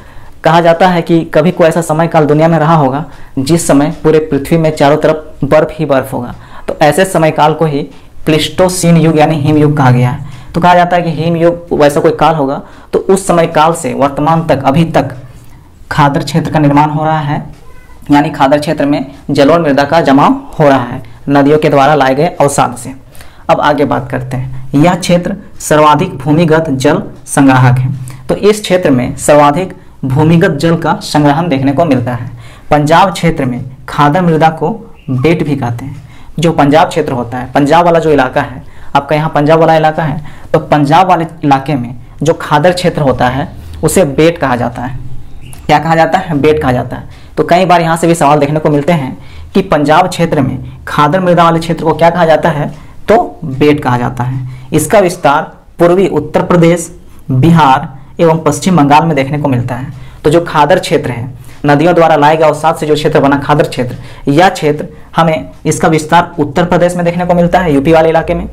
कहा जाता है कि कभी कोई ऐसा समय काल दुनिया में रहा होगा जिस समय पूरे पृथ्वी में चारों तरफ बर्फ ही बर्फ होगा। तो ऐसे समय काल को ही प्लीस्टोसीन युग यानी हिम युग कहा गया है। तो कहा जाता है कि हिम युग वैसा कोई काल होगा तो उस समय काल से वर्तमान तक अभी तक खादर क्षेत्र का निर्माण हो रहा है, यानी खादर क्षेत्र में जलोढ़ मृदा का जमाव हो रहा है नदियों के द्वारा लाए गए अवसाद से। अब आगे बात करते हैं। यह क्षेत्र सर्वाधिक भूमिगत जल संग्राहक है। तो इस क्षेत्र में सर्वाधिक भूमिगत जल का संग्रहण देखने को मिलता है। पंजाब क्षेत्र में खादर मृदा को बेट भी कहते हैं। जो पंजाब क्षेत्र होता है, पंजाब वाला जो इलाका है, आपका यहाँ पंजाब वाला इलाका है, तो पंजाब वाले इलाके में जो खादर क्षेत्र होता है उसे बेट कहा जाता है। क्या कहा जाता है? बेट कहा जाता है। तो कई बार यहाँ से भी सवाल देखने को मिलते हैं कि पंजाब क्षेत्र में खादर मृदा वाले क्षेत्र को क्या कहा जाता है? तो बेट कहा जाता है। इसका विस्तार पूर्वी उत्तर प्रदेश, बिहार एवं पश्चिम बंगाल में देखने को मिलता है। तो जो खादर क्षेत्र है, नदियों द्वारा लाए गए अवसाद से जो क्षेत्र बना खादर क्षेत्र, यह क्षेत्र हमें इसका विस्तार उत्तर प्रदेश में देखने को मिलता है, यूपी वाले इलाके में,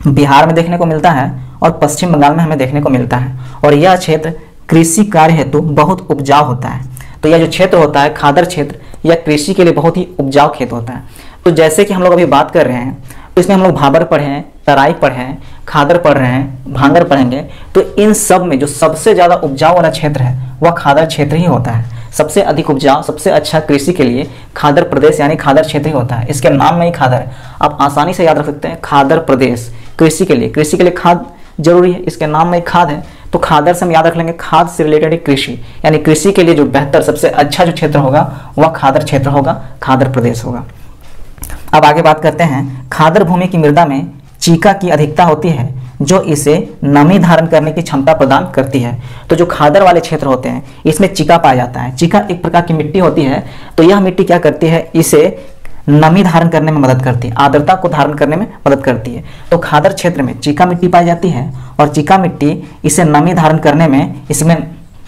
बिहार में देखने को मिलता है, और पश्चिम बंगाल में हमें देखने को मिलता है। और यह क्षेत्र कृषि कार्य हेतु बहुत उपजाऊ होता है। तो यह जो क्षेत्र होता है खादर क्षेत्र, यह कृषि के लिए बहुत ही उपजाऊ खेत होता है। तो जैसे कि हम लोग अभी बात कर रहे हैं, तो इसमें हम लोग भाबर पढ़े हैं, तराई पढ़े हैं, खादर पढ़ रहे हैं, भांगर पढ़ेंगे। तो इन सब में जो सबसे ज़्यादा उपजाऊ वाला क्षेत्र है वह खादर क्षेत्र ही होता है। सबसे अधिक उपजाऊ, सबसे अच्छा कृषि के लिए खादर प्रदेश यानी खादर क्षेत्र ही होता है। इसके नाम में ही खादर है। आप आसानी से याद रख सकते हैं, खादर प्रदेश कृषि के लिए खाद जरूरी है, इसके नाम में ही खाद है। तो खादर से हम याद रख लेंगे खाद से रिलेटेड कृषि, यानी कृषि के लिए जो बेहतर सबसे अच्छा जो क्षेत्र होगा वह खादर क्षेत्र होगा, खादर प्रदेश होगा। अब आगे बात करते हैं। खादर भूमि की मृदा में चीका की अधिकता होती है जो इसे नमी धारण करने की क्षमता प्रदान करती है। तो जो खादर वाले क्षेत्र होते हैं इसमें चीका पाया जाता है। चीका एक प्रकार की मिट्टी होती है। तो यह मिट्टी क्या करती है? इसे नमी धारण करने में मदद करती है, आर्द्रता को धारण करने में मदद करती है। तो खादर क्षेत्र में चीका मिट्टी पाई जाती है, और चीका मिट्टी इसे नमी धारण करने में, इसमें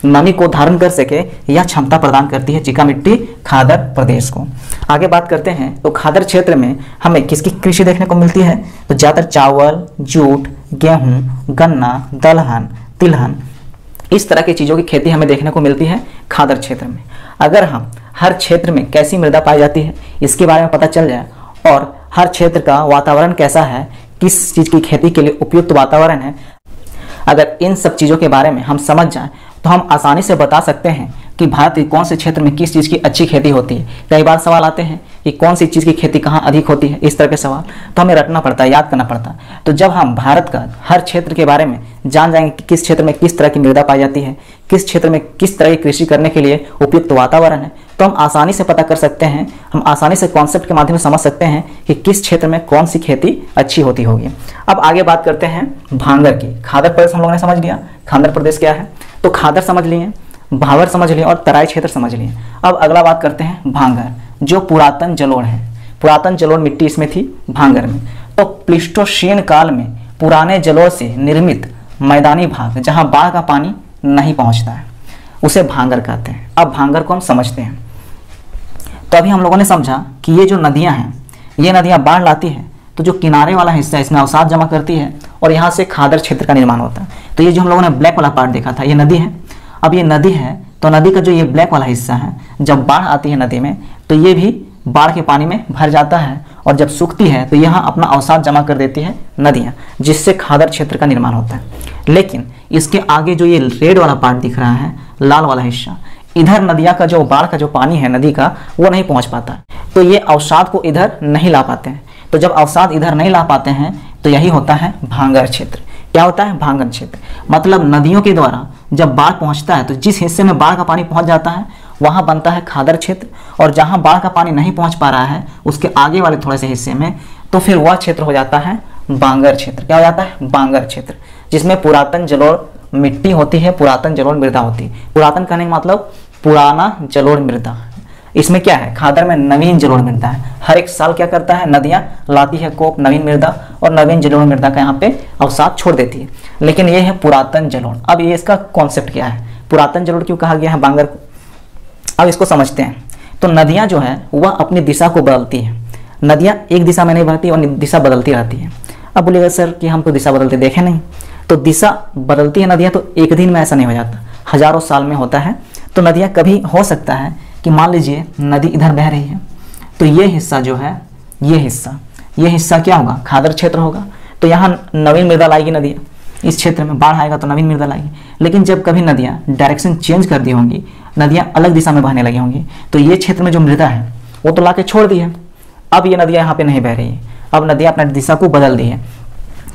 नमी को धारण कर सके, यह क्षमता प्रदान करती है चीका मिट्टी खादर प्रदेश को। आगे बात करते हैं। तो खादर क्षेत्र में हमें किसकी कृषि देखने को मिलती है? तो ज़्यादातर चावल, जूट, गेहूं, गन्ना, दलहन, तिलहन, इस तरह की चीज़ों की खेती हमें देखने को मिलती है खादर क्षेत्र में। अगर हम हर क्षेत्र में कैसी मृदा पाई जाती है इसके बारे में पता चल जाए, और हर क्षेत्र का वातावरण कैसा है, किस चीज़ की खेती के लिए उपयुक्त वातावरण है, अगर इन सब चीज़ों के बारे में हम समझ जाएं तो हम आसानी से बता सकते हैं कि भारत के कौन से क्षेत्र में किस चीज़ की अच्छी खेती होती है। कई बार सवाल आते हैं कि कौन सी चीज़ की खेती कहाँ अधिक होती है, इस तरह के सवाल तो हमें रटना पड़ता है, याद करना पड़ता है। तो जब हम भारत का हर क्षेत्र के बारे में जान जाएंगे कि किस क्षेत्र में किस तरह की मृदा पाई जाती है, किस क्षेत्र में किस तरह की कृषि करने के लिए उपयुक्त वातावरण है, तो हम आसानी से पता कर सकते हैं, हम आसानी से कॉन्सेप्ट के माध्यम से समझ सकते हैं कि किस क्षेत्र में कौन सी खेती अच्छी होती होगी। अब आगे बात करते हैं भांगर की। खादर प्रदेश हम लोगों ने समझ लिया, खादर प्रदेश क्या है, तो खादर समझ लिए, भावर समझ लिए और तराई क्षेत्र समझ लिए। अब अगला बात करते हैं भांगर, जो पुरातन जलोढ़ है। पुरातन जलोढ़ मिट्टी इसमें थी भांगर में। तो प्लीस्टोसीन काल में पुराने जलोढ़ से निर्मित मैदानी भाग जहां बाढ़ का पानी नहीं पहुंचता है उसे भांगर कहते हैं। अब भांगर को हम समझते हैं। तो अभी हम लोगों ने समझा कि ये जो नदियां हैं, ये नदियां बाढ़ लाती है तो जो किनारे वाला हिस्सा है इसमें अवसाद जमा करती है और यहाँ से खादर क्षेत्र का निर्माण होता है। तो ये जो हम लोगों ने ब्लैक वाला पार्ट देखा था, ये नदी है। अब ये नदी है तो नदी का जो ये ब्लैक वाला हिस्सा है, जब बाढ़ आती है नदी में तो ये भी बाढ़ के पानी में भर जाता है और जब सूखती है तो यहाँ अपना अवसाद जमा कर देती है नदियाँ, जिससे खादर क्षेत्र का निर्माण होता है। लेकिन इसके आगे जो ये रेड वाला पार्ट दिख रहा है, लाल वाला हिस्सा, इधर नदिया का जो बाढ़ का जो पानी है नदी का, वो नहीं पहुंच पाता। तो ये अवसाद को इधर नहीं ला पाते हैं। तो जब अवसाद इधर नहीं ला पाते हैं तो यही होता है भांगर क्षेत्र। क्या होता है? भांगर क्षेत्र। मतलब नदियों के द्वारा जब बाढ़ पहुंचता है तो जिस हिस्से में बाढ़ का पानी पहुंच जाता है वहां बनता है खादर क्षेत्र, और जहां बाढ़ का पानी नहीं पहुंच पा रहा है उसके आगे वाले थोड़े से हिस्से में तो फिर वह क्षेत्र हो जाता है बांगर क्षेत्र। क्या हो जाता है? बांगर क्षेत्र, जिसमें पुरातन जलोढ़ मिट्टी होती है, पुरातन जलोढ़ मृदा होती है। पुरातन कहने का मतलब पुराना जलोढ़ मृदा। इसमें क्या है? खादर में नवीन जलोढ़ मृदा है। हर एक साल क्या करता है? नदियां लाती है कोप नवीन मृदा, और नवीन जलोढ़ मृदा का यहाँ पे अवसाद छोड़ देती है। लेकिन ये है पुरातन जलोढ़। अब ये इसका कॉन्सेप्ट क्या है? पुरातन जलोढ़ क्यों कहा गया है बांगर को? अब इसको समझते हैं। तो नदियां जो है वह अपनी दिशा को बदलती है। नदियां एक दिशा में नहीं बहती और दिशा बदलती रहती है। अब बोलिएगा सर कि हम तो दिशा बदलते देखे नहीं। तो दिशा बदलती है नदियां, तो एक दिन में ऐसा नहीं हो जाता, हजारों साल में होता है। तो नदियां कभी हो सकता है कि मान लीजिए नदी इधर बह रही है तो ये हिस्सा जो है, ये हिस्सा क्या होगा? खादर क्षेत्र होगा। तो यहाँ नवीन मृदा लाएगी नदियाँ, इस क्षेत्र में बाढ़ आएगा तो नवीन मृदा लाएगी। लेकिन जब कभी नदियाँ डायरेक्शन चेंज कर दी होंगी, नदियाँ अलग दिशा में बहने लगी होंगी, तो ये क्षेत्र में जो मृदा है वो तो ला के छोड़ दी है। अब ये नदियाँ यहाँ पे नहीं बह रही है, अब नदियाँ अपनी दिशा को बदल दी है।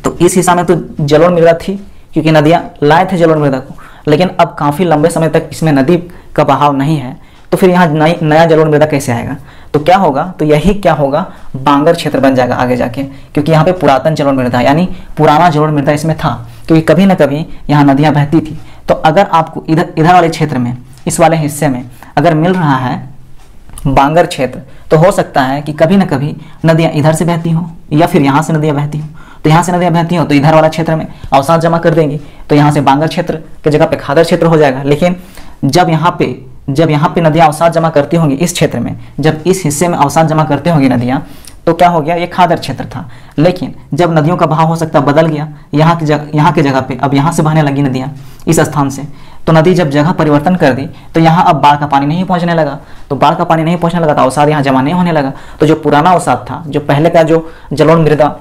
तो इस हिस्सा में तो जलोढ़ मृदा थी क्योंकि नदियाँ लाए थे जलोढ़ मृदा को, लेकिन अब काफ़ी लंबे समय तक इसमें नदी का बहाव नहीं है, तो फिर यहाँ नया जलोढ़ मृदा कैसे आएगा? तो क्या होगा? तो यही क्या होगा? बांगर क्षेत्र बन जाएगा आगे जाके, क्योंकि यहाँ पे पुरातन जलोढ़ मृदा यानी पुराना जलोढ़ मृदा इसमें था, क्योंकि कभी ना कभी यहाँ नदियाँ बहती थी। तो अगर आपको इधर वाले क्षेत्र में, इस वाले हिस्से में अगर मिल रहा है बांगर क्षेत्र, तो हो सकता है कि कभी ना कभी नदियाँ इधर से बहती हों या फिर यहाँ से नदियाँ बहती हों। तो यहाँ से नदियाँ बहती हों तो इधर वाला क्षेत्र में अवसाद जमा कर देंगी, तो यहाँ से बांगर क्षेत्र की जगह पे खादर क्षेत्र हो जाएगा। लेकिन जब यहाँ पे नदियाँ अवसाद जमा करती होंगी इस क्षेत्र में, जब इस हिस्से में अवसाद जमा करती होंगी नदियाँ, तो क्या हो गया? ये खादर क्षेत्र था। लेकिन जब नदियों का बहाव हो सकता है बदल गया, यहाँ की जगह पे अब यहाँ से बहने लगी नदियाँ इस स्थान से, तो नदी जब जगह परिवर्तन कर दी तो यहाँ अब बाढ़ का पानी नहीं पहुँचने लगा। तो बाढ़ का पानी नहीं पहुँचने लगा तो अवसाद यहाँ जमा नहीं होने लगा। तो जो पुराना अवसाद था, जो पहले का जो जलोढ़ मृदा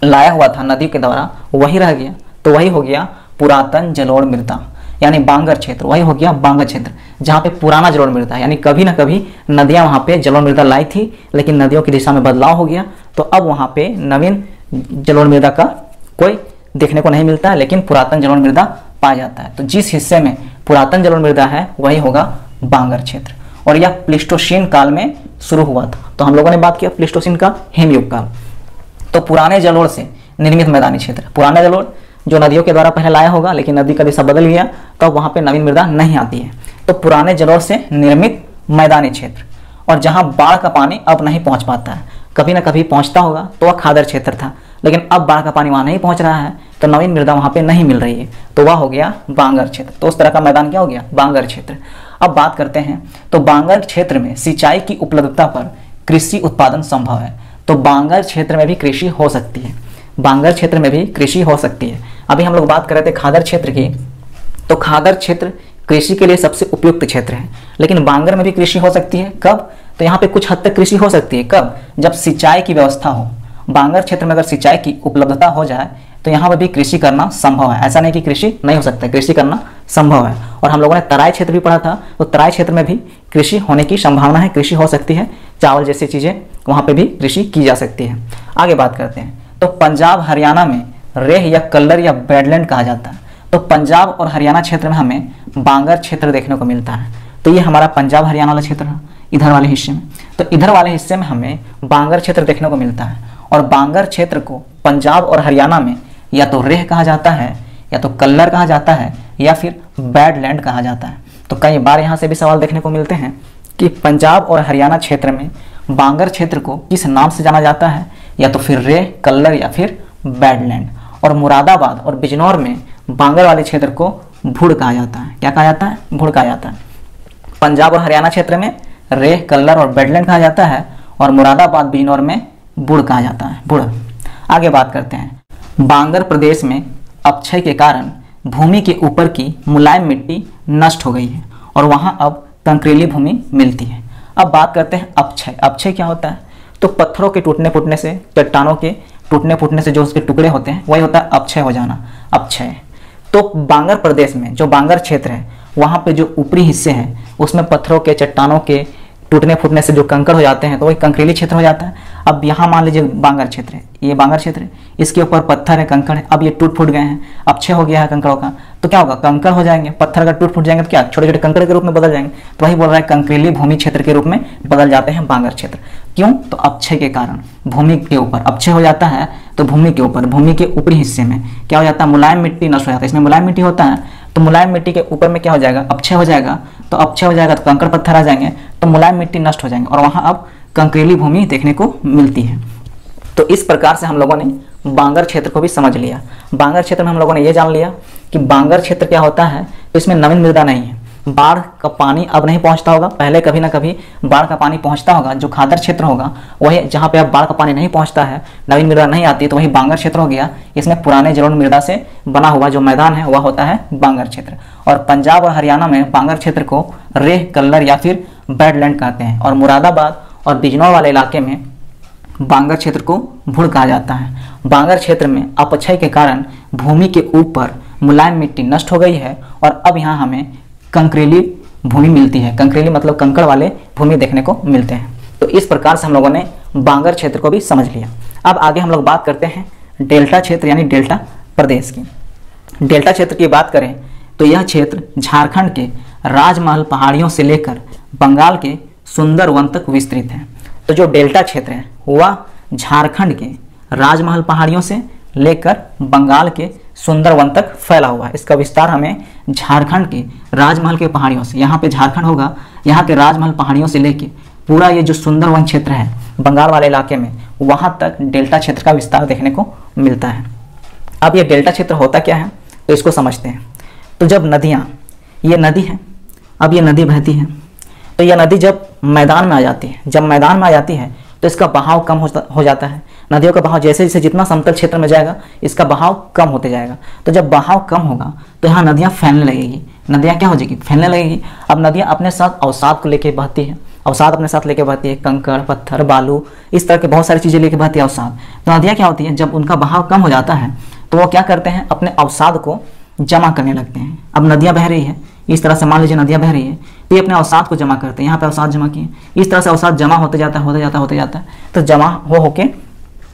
लाया हुआ था नदी के द्वारा, वही रह गया। तो वही हो गया पुरातन जलोढ़ मृदा यानी बांगर क्षेत्र। वही हो गया बांगर क्षेत्र, जहाँ पे पुराना जलोढ़ मृदा यानी कभी ना कभी नदियाँ वहाँ पे जलोढ़ मृदा लाई थी, लेकिन नदियों की दिशा में बदलाव हो गया, तो अब वहाँ पे नवीन जलोढ़ मृदा का कोई देखने को नहीं मिलता है, लेकिन पुरातन जलोढ़ मृदा पाया जाता है। तो जिस हिस्से में पुरातन जलोढ़ मृदा है वही होगा बांगर क्षेत्र। और यह प्लीस्टोसीन काल में शुरू हुआ था। तो हम लोगों ने बात किया प्लीस्टोसीन का, हिमयुग काल। तो पुराने जलोढ़ से निर्मित मैदानी क्षेत्र, पुराने जलोढ़ जो नदियों के द्वारा पहले लाया होगा, लेकिन नदी का दिशा बदल गया तो अब वहाँ पे नवीन मृदा नहीं आती है। तो पुराने जलोढ़ से निर्मित मैदानी क्षेत्र, और जहाँ बाढ़ का पानी अब नहीं पहुँच पाता है, कभी ना कभी पहुँचता होगा तो वह खादर क्षेत्र था, लेकिन अब बाढ़ का पानी वहाँ नहीं पहुँच रहा है तो नवीन मृदा वहाँ पे नहीं मिल रही है, तो वह हो गया बांगर क्षेत्र। तो उस तरह का मैदान क्या हो गया? बांगर क्षेत्र। अब बात करते हैं, तो बांगर क्षेत्र में सिंचाई की उपलब्धता पर कृषि उत्पादन संभव है। तो बांगर क्षेत्र में भी कृषि हो सकती है, बांगर क्षेत्र में भी कृषि हो सकती है। अभी हम लोग बात कर रहे थे खादर क्षेत्र की, तो खादर क्षेत्र कृषि के लिए सबसे उपयुक्त क्षेत्र है, लेकिन बांगर में भी कृषि हो सकती है। कब? तो यहाँ पे कुछ हद तक कृषि हो सकती है। कब? जब सिंचाई की व्यवस्था हो। बांगर क्षेत्र में अगर सिंचाई की उपलब्धता हो जाए तो यहाँ पर भी कृषि करना संभव है। ऐसा नहीं कि कृषि नहीं हो सकता, कृषि करना संभव है। और हम लोगों ने तराई क्षेत्र भी पढ़ा था, तो तराई क्षेत्र में भी कृषि होने की संभावना है, कृषि हो सकती है। चावल जैसी चीज़ें वहाँ पे भी कृषि की जा सकती है। आगे बात करते हैं, तो पंजाब हरियाणा में रेह या कल्लर या बेडलैंड कहा जाता है। तो पंजाब और हरियाणा क्षेत्र में हमें बांगर क्षेत्र देखने को मिलता है। तो ये हमारा पंजाब हरियाणा वाला क्षेत्र है इधर वाले हिस्से में। तो इधर वाले हिस्से में हमें बांगर क्षेत्र देखने को मिलता है, और बांगर क्षेत्र को पंजाब और हरियाणा में या तो रेह कहा जाता है, या तो कल्लर कहा जाता है, या फिर बैडलैंड कहा जाता है। तो कई बार यहाँ से भी सवाल देखने को मिलते हैं कि पंजाब और हरियाणा क्षेत्र में बांगर क्षेत्र को किस नाम से जाना जाता है? या तो फिर रेह, कल्लर या फिर बैडलैंड। और मुरादाबाद और बिजनौर में बांगर वाले क्षेत्र को भुड़ कहा जाता है। क्या कहा जाता है? भुड़ कहा जाता है। पंजाब और हरियाणा क्षेत्र में रेह, कल्लर और बैडलैंड कहा जाता है और मुरादाबाद बिजनौर में बुड़ कहा जाता है, बुड़। आगे बात करते हैं। बांगर प्रदेश में अपक्षय के कारण भूमि के ऊपर की मुलायम मिट्टी नष्ट हो गई है और वहां अब कंकरीली भूमि मिलती है। अब बात करते हैं अपक्षय। अपक्षय क्या होता है? तो पत्थरों के टूटने फूटने से, चट्टानों के टूटने फूटने से जो उसके टुकड़े होते हैं वही होता है अपक्षय हो जाना, अपक्षय। तो बांगर प्रदेश में जो बांगर क्षेत्र है वहाँ पे जो ऊपरी हिस्से हैं उसमें पत्थरों के, चट्टानों के टूटने फूटने से जो कंकड़ हो जाते हैं तो वही कंकरीली क्षेत्र हो जाता है। अब यहाँ मान लीजिए बांगर क्षेत्र है, ये बांगर क्षेत्र है, इसके ऊपर पत्थर है, कंकड़ है, अब ये टूट फूट गए हैं, अपक्षय हो गया है कंकड़ों का, तो क्या होगा? कंकड़ हो जाएंगे। पत्थर अगर टूट फूट जाएंगे तो क्या छोटे छोटे कंकड़ के रूप में बदल जाएंगे। तो वही बोल रहा है कंकरीली भूमि क्षेत्र के रूप में बदल जाते हैं बांगर क्षेत्र। क्यों? तो अपक्षय के कारण भूमि के ऊपर अपक्षय हो जाता है, तो भूमि के ऊपर, भूमि के ऊपरी हिस्से में क्या हो जाता है? मुलायम मिट्टी नष्ट हो जाता है। इसमें मुलायम मिट्टी होता है तो मुलायम मिट्टी के ऊपर में क्या हो जाएगा? अपक्षय हो जाएगा। तो अपक्षय हो जाएगा तो कंकड़ पत्थर आ जाएंगे, तो मुलायम मिट्टी नष्ट हो जाएंगे और वहां अब कंकरीली भूमि देखने को मिलती है। तो इस प्रकार से हम लोगों ने बांगर क्षेत्र को भी समझ लिया। बांगर क्षेत्र में हम लोगों ने ये जान लिया कि बांगर क्षेत्र क्या होता है, तो इसमें नवीन मृदा नहीं है, बाढ़ का पानी अब नहीं पहुंचता होगा, पहले कभी ना कभी बाढ़ का पानी पहुंचता होगा। जो खादर क्षेत्र होगा वही, जहां पे अब बाढ़ का पानी नहीं पहुंचता है, नवीन मृदा नहीं आती, तो वही बांगर क्षेत्र हो गया। इसमें पुराने जलोढ़ मृदा से बना हुआ जो मैदान है वह होता है बांगर क्षेत्र। और पंजाब और हरियाणा में बांगर क्षेत्र को रेह, कल्लर या फिर बैडलैंड कहते हैं और मुरादाबाद और बिजनौर वाले इलाके में बांगर क्षेत्र को भुड़ कहा जाता है। बांगर क्षेत्र में अपक्षय के कारण भूमि के ऊपर मुलायम मिट्टी नष्ट हो गई है और अब यहाँ हमें कंकरीली भूमि मिलती है। कंकरीली मतलब कंकड़ वाले भूमि देखने को मिलते हैं। तो इस प्रकार से हम लोगों ने बांगर क्षेत्र को भी समझ लिया। अब आगे हम लोग बात करते हैं डेल्टा क्षेत्र यानी डेल्टा प्रदेश की। डेल्टा क्षेत्र की बात करें तो यह क्षेत्र झारखंड के राजमहल पहाड़ियों से लेकर बंगाल के सुंदरवन तक विस्तृत है। तो जो डेल्टा क्षेत्र है वह झारखंड के राजमहल पहाड़ियों से लेकर बंगाल के सुंदरवन तक फैला हुआ है। इसका विस्तार हमें झारखंड के राजमहल के पहाड़ियों से, यहाँ पे झारखंड होगा, यहाँ के राजमहल पहाड़ियों से लेके पूरा ये जो सुंदरवन क्षेत्र है बंगाल वाले इलाके में, वहाँ तक डेल्टा क्षेत्र का विस्तार देखने को मिलता है। अब ये डेल्टा क्षेत्र होता क्या है तो इसको समझते हैं। तो जब नदियाँ, ये नदी है, अब ये नदी बहती है, तो यह नदी जब मैदान में आ जाती है, जब मैदान में आ जाती है तो इसका बहाव कम हो जाता है। नदियों का बहाव जैसे जैसे जितना समतल क्षेत्र में जाएगा इसका बहाव कम होते जाएगा। तो जब बहाव कम होगा तो यहाँ नदियाँ फैलने लगेगी, नदियाँ क्या हो जाएगी? फैलने लगेगी। अब नदियाँ अपने साथ अवसाद को लेके बहती है, अवसाद अपने साथ लेके बहती है, कंकड़, पत्थर, बालू, इस तरह के बहुत सारी चीज़ें लेके बहती है अवसाद। तो नदियाँ क्या होती है, जब उनका बहाव कम हो जाता है तो वो क्या करते हैं, अपने अवसाद को जमा करने लगते हैं। अब नदियाँ बह रही है, इस तरह से मान लीजिए नदियाँ बह रही है तो ये अपने अवसाद को जमा करते हैं। यहाँ पे अवसाद जमा किए, इस तरह से अवसाद जमा होते जाता है, तो जमा होके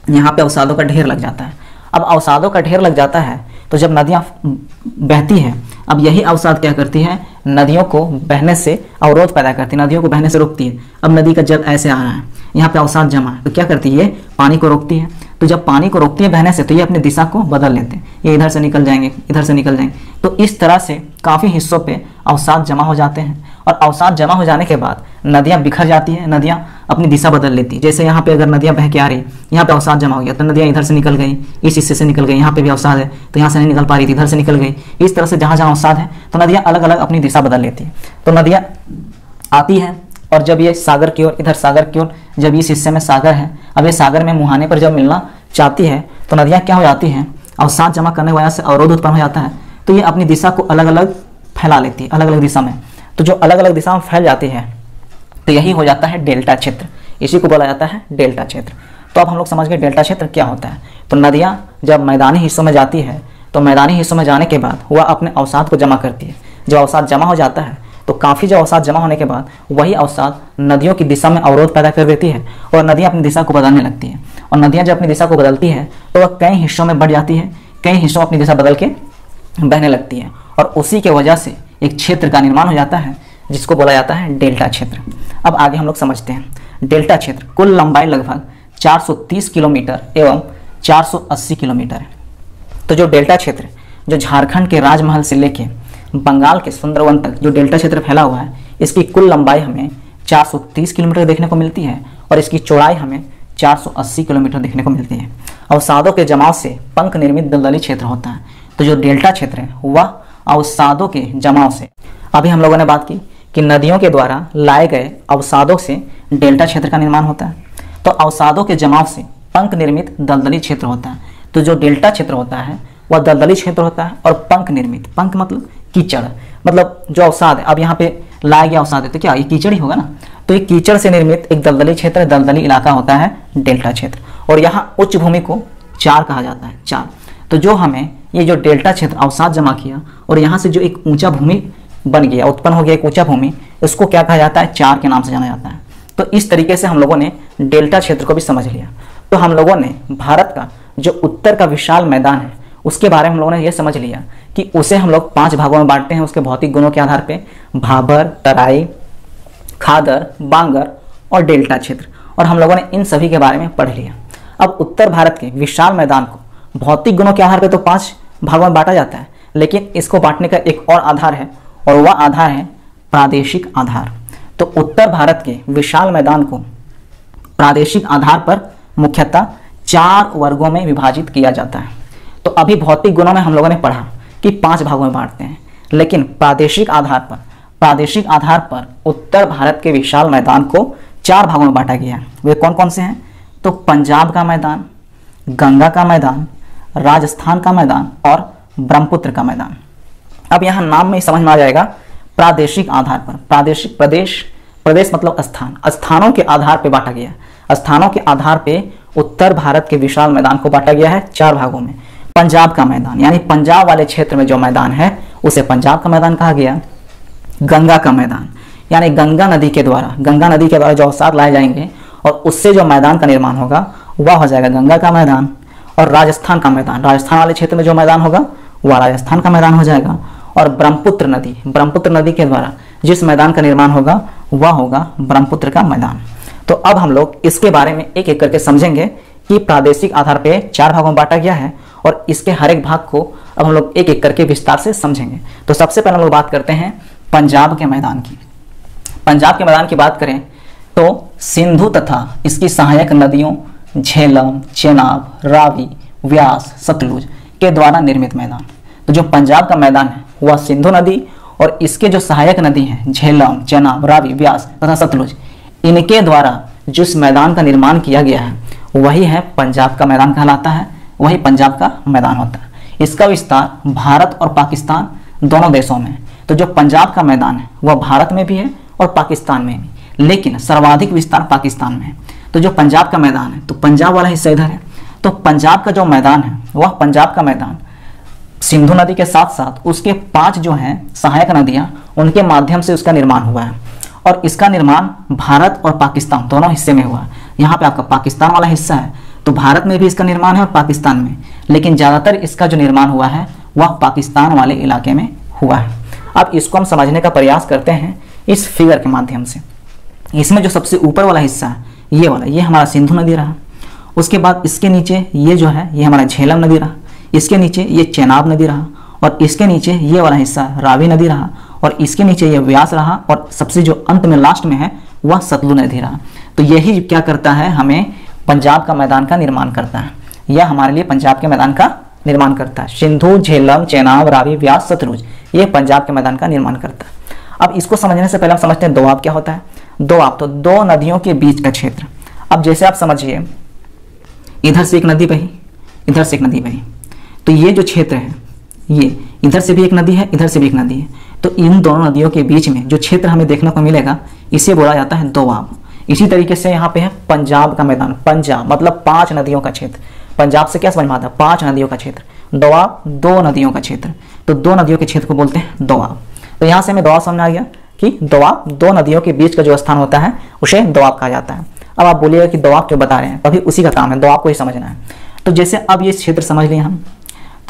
यहाँ पे अवसादों का ढेर लग जाता है। अब अवसादों का ढेर लग जाता है तो जब नदियाँ बहती है, अब यही अवसाद क्या करती है, नदियों को बहने से अवरोध पैदा करती है, नदियों को बहने से रोकती है। अब नदी का जल ऐसे आ रहा है, यहाँ पे अवसाद जमा है, तो क्या करती है, ये पानी को रोकती है। तो जब पानी को रोकती है बहने से तो ये अपनी दिशा को बदल लेते हैं, ये इधर से निकल जाएंगे, इधर से निकल जाएंगे। तो इस तरह से काफ़ी हिस्सों पे अवसाद जमा हो जाते हैं और अवसाद जमा हो जाने के बाद नदियाँ बिखर जाती है, नदियाँ अपनी दिशा बदल लेती है। जैसे यहाँ पे अगर नदियाँ बह के आ रही, यहाँ पे अवसाद जमा हो गया तो नदियाँ इधर से निकल गई, इस हिस्से से निकल गई, यहाँ पे भी अवसाद है तो यहाँ से नहीं निकल पा रही थी, इधर से निकल गई। इस तरह से जहाँ जहाँ अवसाद है तो नदियाँ अलग अलग अपनी दिशा बदल लेती है। तो नदियाँ आती है और जब ये सागर की ओर, इधर सागर की ओर, जब इस हिस्से में सागर है, अब ये सागर में मुहाने पर जब मिलना चाहती है तो नदियाँ क्या हो जाती हैं, अवसाद जमा करने की वजह से अवरोध उत्पन्न हो जाता है, तो ये अपनी दिशा को अलग अलग फैला लेती है, अलग अलग दिशा में। तो जो अलग अलग दिशा में फैल जाती है तो यही हो जाता है डेल्टा क्षेत्र, इसी को बोला जाता है डेल्टा क्षेत्र। तो अब हम लोग समझ गए डेल्टा क्षेत्र क्या होता है। तो नदियाँ जब मैदानी हिस्सों में जाती है तो मैदानी हिस्सों में जाने के बाद वह अपने अवसाद को जमा करती है। जब अवसाद जमा हो जाता है तो काफ़ी जो अवसाद जमा होने के बाद वही अवसाद नदियों की दिशा में अवरोध पैदा कर देती है और नदियाँ अपनी दिशा को बदलने लगती है। और नदियाँ जब अपनी दिशा को बदलती है तो वह कई हिस्सों में बढ़ जाती है, कई हिस्सों में अपनी दिशा बदल के बहने लगती है और उसी के वजह से एक क्षेत्र का निर्माण हो जाता है जिसको बोला जाता है डेल्टा क्षेत्र। अब आगे हम लोग समझते हैं। डेल्टा क्षेत्र कुल लंबाई लगभग 430 किलोमीटर एवं 480 किलोमीटर है। तो जो डेल्टा क्षेत्र, जो झारखंड के राजमहल से लेके बंगाल के सुंदरवन तक जो डेल्टा क्षेत्र फैला हुआ है, इसकी कुल लंबाई हमें 430 किलोमीटर देखने को मिलती है और इसकी चौड़ाई हमें 480 किलोमीटर देखने को मिलती है। अवसादों के जमाव से पंख निर्मित दलदली क्षेत्र होता है। तो जो डेल्टा क्षेत्र है वह अवसादों के जमाव से, अभी हम लोगों ने बात की कि नदियों के द्वारा लाए गए अवसादों से डेल्टा क्षेत्र का निर्माण होता है। तो अवसादों के जमाव से पंख निर्मित दलदली क्षेत्र होता है। तो जो डेल्टा क्षेत्र होता है वह दलदली क्षेत्र होता है, और पंख निर्मित, पंख मतलब कीचड़, मतलब जो अवसाद है, अब यहाँ पे लाया गया अवसाद है तो क्या ये कीचड़ ही होगा ना। तो ये कीचड़ से निर्मित एक दलदली क्षेत्र, दलदली इलाका होता है डेल्टा क्षेत्र। और यहाँ उच्च भूमि को चार कहा जाता है, चार। तो जो हमें ये जो डेल्टा क्षेत्र अवसाद जमा किया और यहाँ से जो एक ऊंचा भूमि बन गया, उत्पन्न हो गया एक ऊंचा भूमि, इसको क्या कहा जाता है, चार के नाम से जाना जाता है। तो इस तरीके से हम लोगों ने डेल्टा क्षेत्र को भी समझ लिया। तो हम लोगों ने भारत का जो उत्तर का विशाल मैदान है उसके बारे में हम लोगों ने यह समझ लिया कि उसे हम लोग 5 भागों में बांटते हैं उसके भौतिक गुणों के आधार पे, भाबर, तराई, खादर, बांगर और डेल्टा क्षेत्र। और हम लोगों ने इन सभी के बारे में पढ़ लिया। अब उत्तर भारत के विशाल मैदान को भौतिक गुणों के आधार पे तो 5 भागों में बांटा जाता है, लेकिन इसको बांटने का एक और आधार है, और वह आधार है प्रादेशिक आधार। तो उत्तर भारत के विशाल मैदान को प्रादेशिक आधार पर मुख्यतः 4 वर्गों में विभाजित किया जाता है। तो अभी भौतिक गुणों में हम लोगों ने पढ़ा कि 5 भागों में बांटते हैं, लेकिन प्रादेशिक आधार पर उत्तर भारत के विशाल मैदान को 4 भागों में बांटा गया है। वे कौन कौन से हैं? तो पंजाब का मैदान, गंगा का मैदान, राजस्थान का मैदान और ब्रह्मपुत्र का मैदान। अब यहाँ नाम में समझ में आ जाएगा, प्रादेशिक आधार पर, प्रादेशिक, प्रदेश मतलब स्थान, स्थानों के आधार पर बांटा गया। स्थानों के आधार पे उत्तर भारत के विशाल मैदान को बांटा गया है 4 भागों में। पंजाब का मैदान, यानी पंजाब वाले क्षेत्र में जो मैदान है उसे पंजाब का मैदान कहा गया। गंगा का मैदान, यानी गंगा नदी के द्वारा जो अवसाद लाए जाएंगे और उससे जो मैदान का निर्माण होगा वह हो जाएगा गंगा का मैदान। और राजस्थान का मैदान, राजस्थान वाले क्षेत्र में जो मैदान होगा वह राजस्थान का मैदान हो जाएगा। और ब्रह्मपुत्र नदी के द्वारा जिस मैदान का निर्माण होगा वह होगा ब्रह्मपुत्र का मैदान। तो अब हम लोग इसके बारे में एक एक करके समझेंगे कि प्रादेशिक आधार पे 4 भागों में बांटा गया है, और इसके हर एक भाग को अब हम लोग एक एक करके विस्तार से समझेंगे। तो सबसे पहले हम लोग बात करते हैं पंजाब के मैदान की। पंजाब के मैदान की बात करें तो सिंधु तथा इसकी सहायक नदियों झेलम, चेनाब, रावी, व्यास, सतलुज के द्वारा निर्मित मैदान। तो जो पंजाब का मैदान है वह सिंधु नदी और इसके जो सहायक नदी हैं झेलम, चेनाब, रावी, व्यास तथा सतलुज, इनके द्वारा जिस मैदान का निर्माण किया गया है वही है पंजाब का मैदान कहलाता है, वही पंजाब का मैदान होता है। इसका विस्तार भारत और पाकिस्तान दोनों देशों में। तो जो पंजाब का मैदान है वह भारत में भी है और पाकिस्तान में भी, लेकिन सर्वाधिक विस्तार पाकिस्तान में है। तो जो पंजाब का मैदान है, तो पंजाब वाला हिस्सा इधर है, तो पंजाब का जो मैदान है वह पंजाब का मैदान सिंधु नदी के साथ साथ उसके 5 जो हैं सहायक नदियां, उनके माध्यम से उसका निर्माण हुआ है। और इसका निर्माण भारत और पाकिस्तान दोनों हिस्से में हुआ है। यहाँ पे आपका पाकिस्तान वाला हिस्सा है, तो भारत में भी इसका निर्माण है और पाकिस्तान में, लेकिन ज़्यादातर इसका जो निर्माण हुआ है वह पाकिस्तान वाले इलाके में हुआ है। अब इसको हम समझने का प्रयास करते हैं इस फिगर के माध्यम से। इसमें जो सबसे ऊपर वाला हिस्सा है ये वाला, ये हमारा सिंधु नदी रहा। उसके बाद इसके नीचे ये जो है ये हमारा झेलम नदी रहा, इसके नीचे ये चेनाब नदी रहा, और इसके नीचे ये वाला हिस्सा रावी नदी रहा, और इसके नीचे ये व्यास रहा, और सबसे जो अंत में लास्ट में है वह सतलुज नदी रहा। तो यही क्या करता है, हमें पंजाब का मैदान का निर्माण करता है, यह हमारे लिए पंजाब के मैदान का निर्माण करता है। सिंधु, झेलम, चेनाब, रावी, व्यास, सतलुज, ये पंजाब के मैदान का निर्माण करता है। अब इसको समझने से पहले हम समझते हैं दोआब क्या होता है। दोआब तो 2 नदियों के बीच का क्षेत्र। अब जैसे आप समझिए, इधर से एक नदी बही, इधर से एक नदी बही, तो ये जो क्षेत्र है ये इधर से भी एक नदी है, इधर से भी एक नदी है, तो इन दोनों नदियों के बीच में जो क्षेत्र हमें देखने को मिलेगा इसे बोला जाता है दोआब। इसी तरीके से यहाँ पे है पंजाब का मैदान। पंजाब मतलब 5 नदियों का क्षेत्र। पंजाब से क्या समझ में आता है, 5 नदियों का क्षेत्र। दोआब 2 नदियों का क्षेत्र, तो 2 नदियों के क्षेत्र को बोलते हैं दोआब। तो यहाँ से हमें दोआब समझ में आ गया कि दोआब 2 नदियों के बीच का जो स्थान होता है उसे दोआब कहा जाता है। अब आप बोलिएगा कि दोआब जो बता रहे हैं अभी उसी का काम है, दोआब को ही समझना है। तो जैसे अब ये क्षेत्र समझ लिए हम,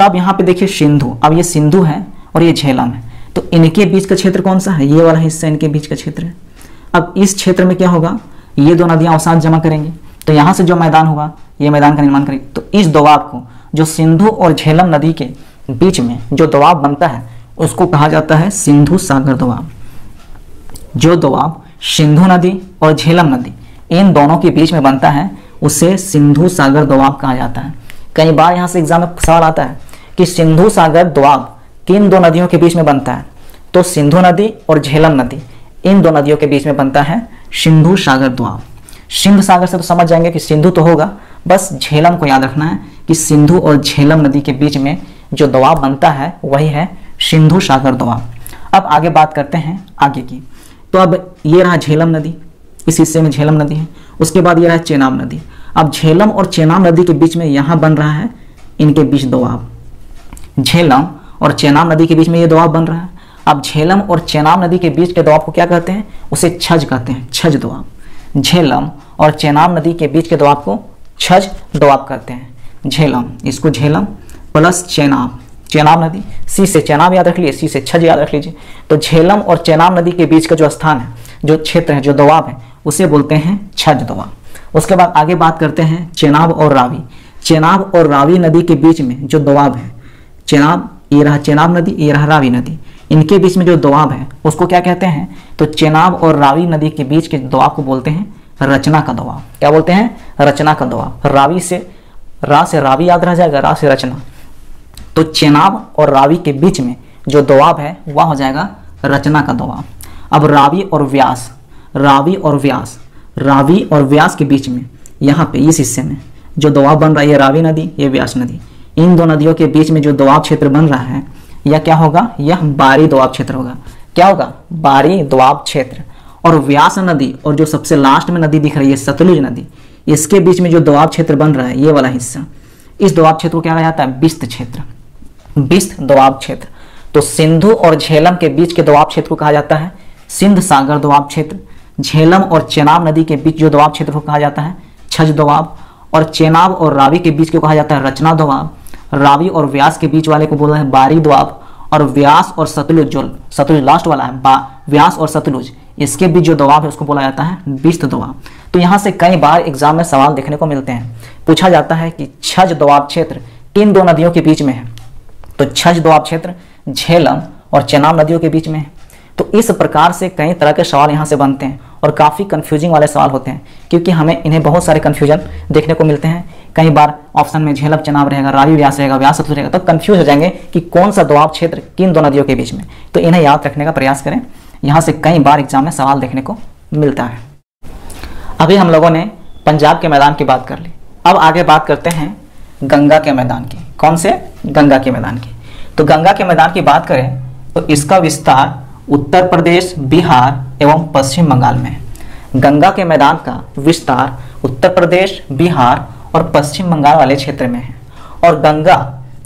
तब यहाँ पे देखिए सिंधु, अब ये सिंधु है और ये झेलम है, तो इनके बीच का क्षेत्र कौन सा है, ये वाला हिस्सा इनके बीच का क्षेत्र है। अब इस क्षेत्र में क्या होगा, ये 2 नदियां अवसाद जमा करेंगी, तो यहाँ से जो मैदान होगा ये मैदान का निर्माण करेगी। तो इस दोआब को, जो सिंधु और झेलम नदी के बीच में जो दोआब बनता है उसको कहा जाता है सिंधु सागर दोआब। जो दोआब सिंधु नदी और झेलम नदी इन दोनों के बीच में बनता है उसे सिंधु सागर दोआब कहा जाता है। कई बार यहाँ से एग्जाम में सवाल आता है कि सिंधु सागर दोआब किन दो नदियों के बीच में बनता है, तो सिंधु नदी और झेलम नदी, इन दो नदियों के बीच में बनता है सिंधु सागर दोआब। सिंधु सागर से तो समझ जाएंगे कि सिंधु तो होगा, बस झेलम को याद रखना है कि सिंधु और झेलम नदी के बीच में जो दोआब बनता है वही है सिंधु सागर दोआब। अब आगे बात करते हैं आगे की। तो अब ये रहा झेलम नदी, इस हिस्से में झेलम नदी है। उसके बाद ये रहा चेनाब नदी। अब झेलम और चेनाब नदी के बीच में यहाँ बन रहा है इनके बीच दोआब। झेलम और चेनाब नदी के बीच में ये दोआब बन रहा है। अब झेलम और चेनाब नदी के बीच के दोआब को क्या कहते हैं, उसे छज कहते हैं, छज दोआब। झेलम और चेनाब नदी के बीच के दोआब को छज दोआब कहते हैं। झेलम, इसको झेलम प्लस चेनाब, चेनाब नदी, सी से चेनाब याद रख लीजिए, सी से छज याद रख लीजिए। तो झेलम और चेनाब नदी के बीच का जो स्थान है, जो क्षेत्र है, जो दोआब है, उसे बोलते हैं छज दोआब। उसके बाद आगे बात करते हैं चेनाब और रावी। चेनाब और रावी नदी के बीच में जो दोआब है, चेनाब, ये रहा चेनाब नदी, ये रहा रावी नदी, इनके बीच में जो दोआब है उसको क्या कहते हैं, तो चेनाब और रावी नदी के बीच के दोआब को बोलते हैं रचना का दोआब। क्या बोलते हैं, रचना का दोआब। रावी से, रा से रावी याद रह जाएगा, रा से रचना, तो चेनाब और रावी के बीच में जो दोआब है वह हो जाएगा रचना का दोआब। अब रावी और व्यास, रावी और व्यास, रावी और व्यास के बीच में यहाँ पे इस हिस्से में जो दोआब बन रहा है, ये रावी नदी, ये व्यास नदी, इन दो नदियों के बीच में जो दोआब क्षेत्र बन रहा है यह क्या होगा, यह बारी दोआब क्षेत्र होगा। क्या होगा, बारी दोआब क्षेत्र। और व्यास नदी और जो सबसे लास्ट में नदी दिख रही है सतलुज नदी, इसके बीच में जो दोआब क्षेत्र बन रहा है ये वाला हिस्सा, इस दोआब क्षेत्र को क्या कहा जाता है, बिस्त क्षेत्र, बिस्त दोआब क्षेत्र। तो सिंधु और झेलम के बीच के दोआब क्षेत्र को कहा जाता है सिंध सागर दोआब क्षेत्र। झेलम और चेनाब नदी के बीच जो दोआब क्षेत्र को कहा जाता है छज दोआब। और चेनाब और रावी के बीच को कहा जाता है रचना दोआब। रावी और व्यास के बीच वाले को बोला है बारी दोआब। और व्यास और सतलुज, जो सतलुज लास्ट वाला है, व्यास और सतलुज, इसके बीच जो दोआब है उसको बोला जाता है बिस्त दोआब। तो यहाँ से कई बार एग्जाम में सवाल देखने को मिलते हैं, पूछा जाता है कि छज दोआब क्षेत्र किन दो नदियों के बीच में है, तो छज दोआब क्षेत्र झेलम और चेनाब नदियों के बीच में है। तो इस प्रकार से कई तरह के सवाल यहाँ से बनते हैं और काफ़ी कंफ्यूजिंग वाले सवाल होते हैं, क्योंकि हमें इन्हें बहुत सारे कंफ्यूजन देखने को मिलते हैं। कई बार ऑप्शन में झेलम चेनाब रहेगा, रावी व्यास रहेगा, व्यास सतलुज रहेगा, तो कंफ्यूज हो जाएंगे कि कौन सा दोआब क्षेत्र किन दो नदियों के बीच में। तो इन्हें याद रखने का प्रयास करें, यहाँ से कई बार एग्जाम में सवाल देखने को मिलता है। अभी हम लोगों ने पंजाब के मैदान की बात कर ली, अब आगे बात करते हैं गंगा के मैदान की। कौन से, गंगा के मैदान की। तो गंगा के मैदान की बात करें तो इसका विस्तार उत्तर प्रदेश, बिहार एवं पश्चिम बंगाल में है। गंगा के मैदान का विस्तार उत्तर प्रदेश, बिहार और पश्चिम बंगाल वाले क्षेत्र में है। और गंगा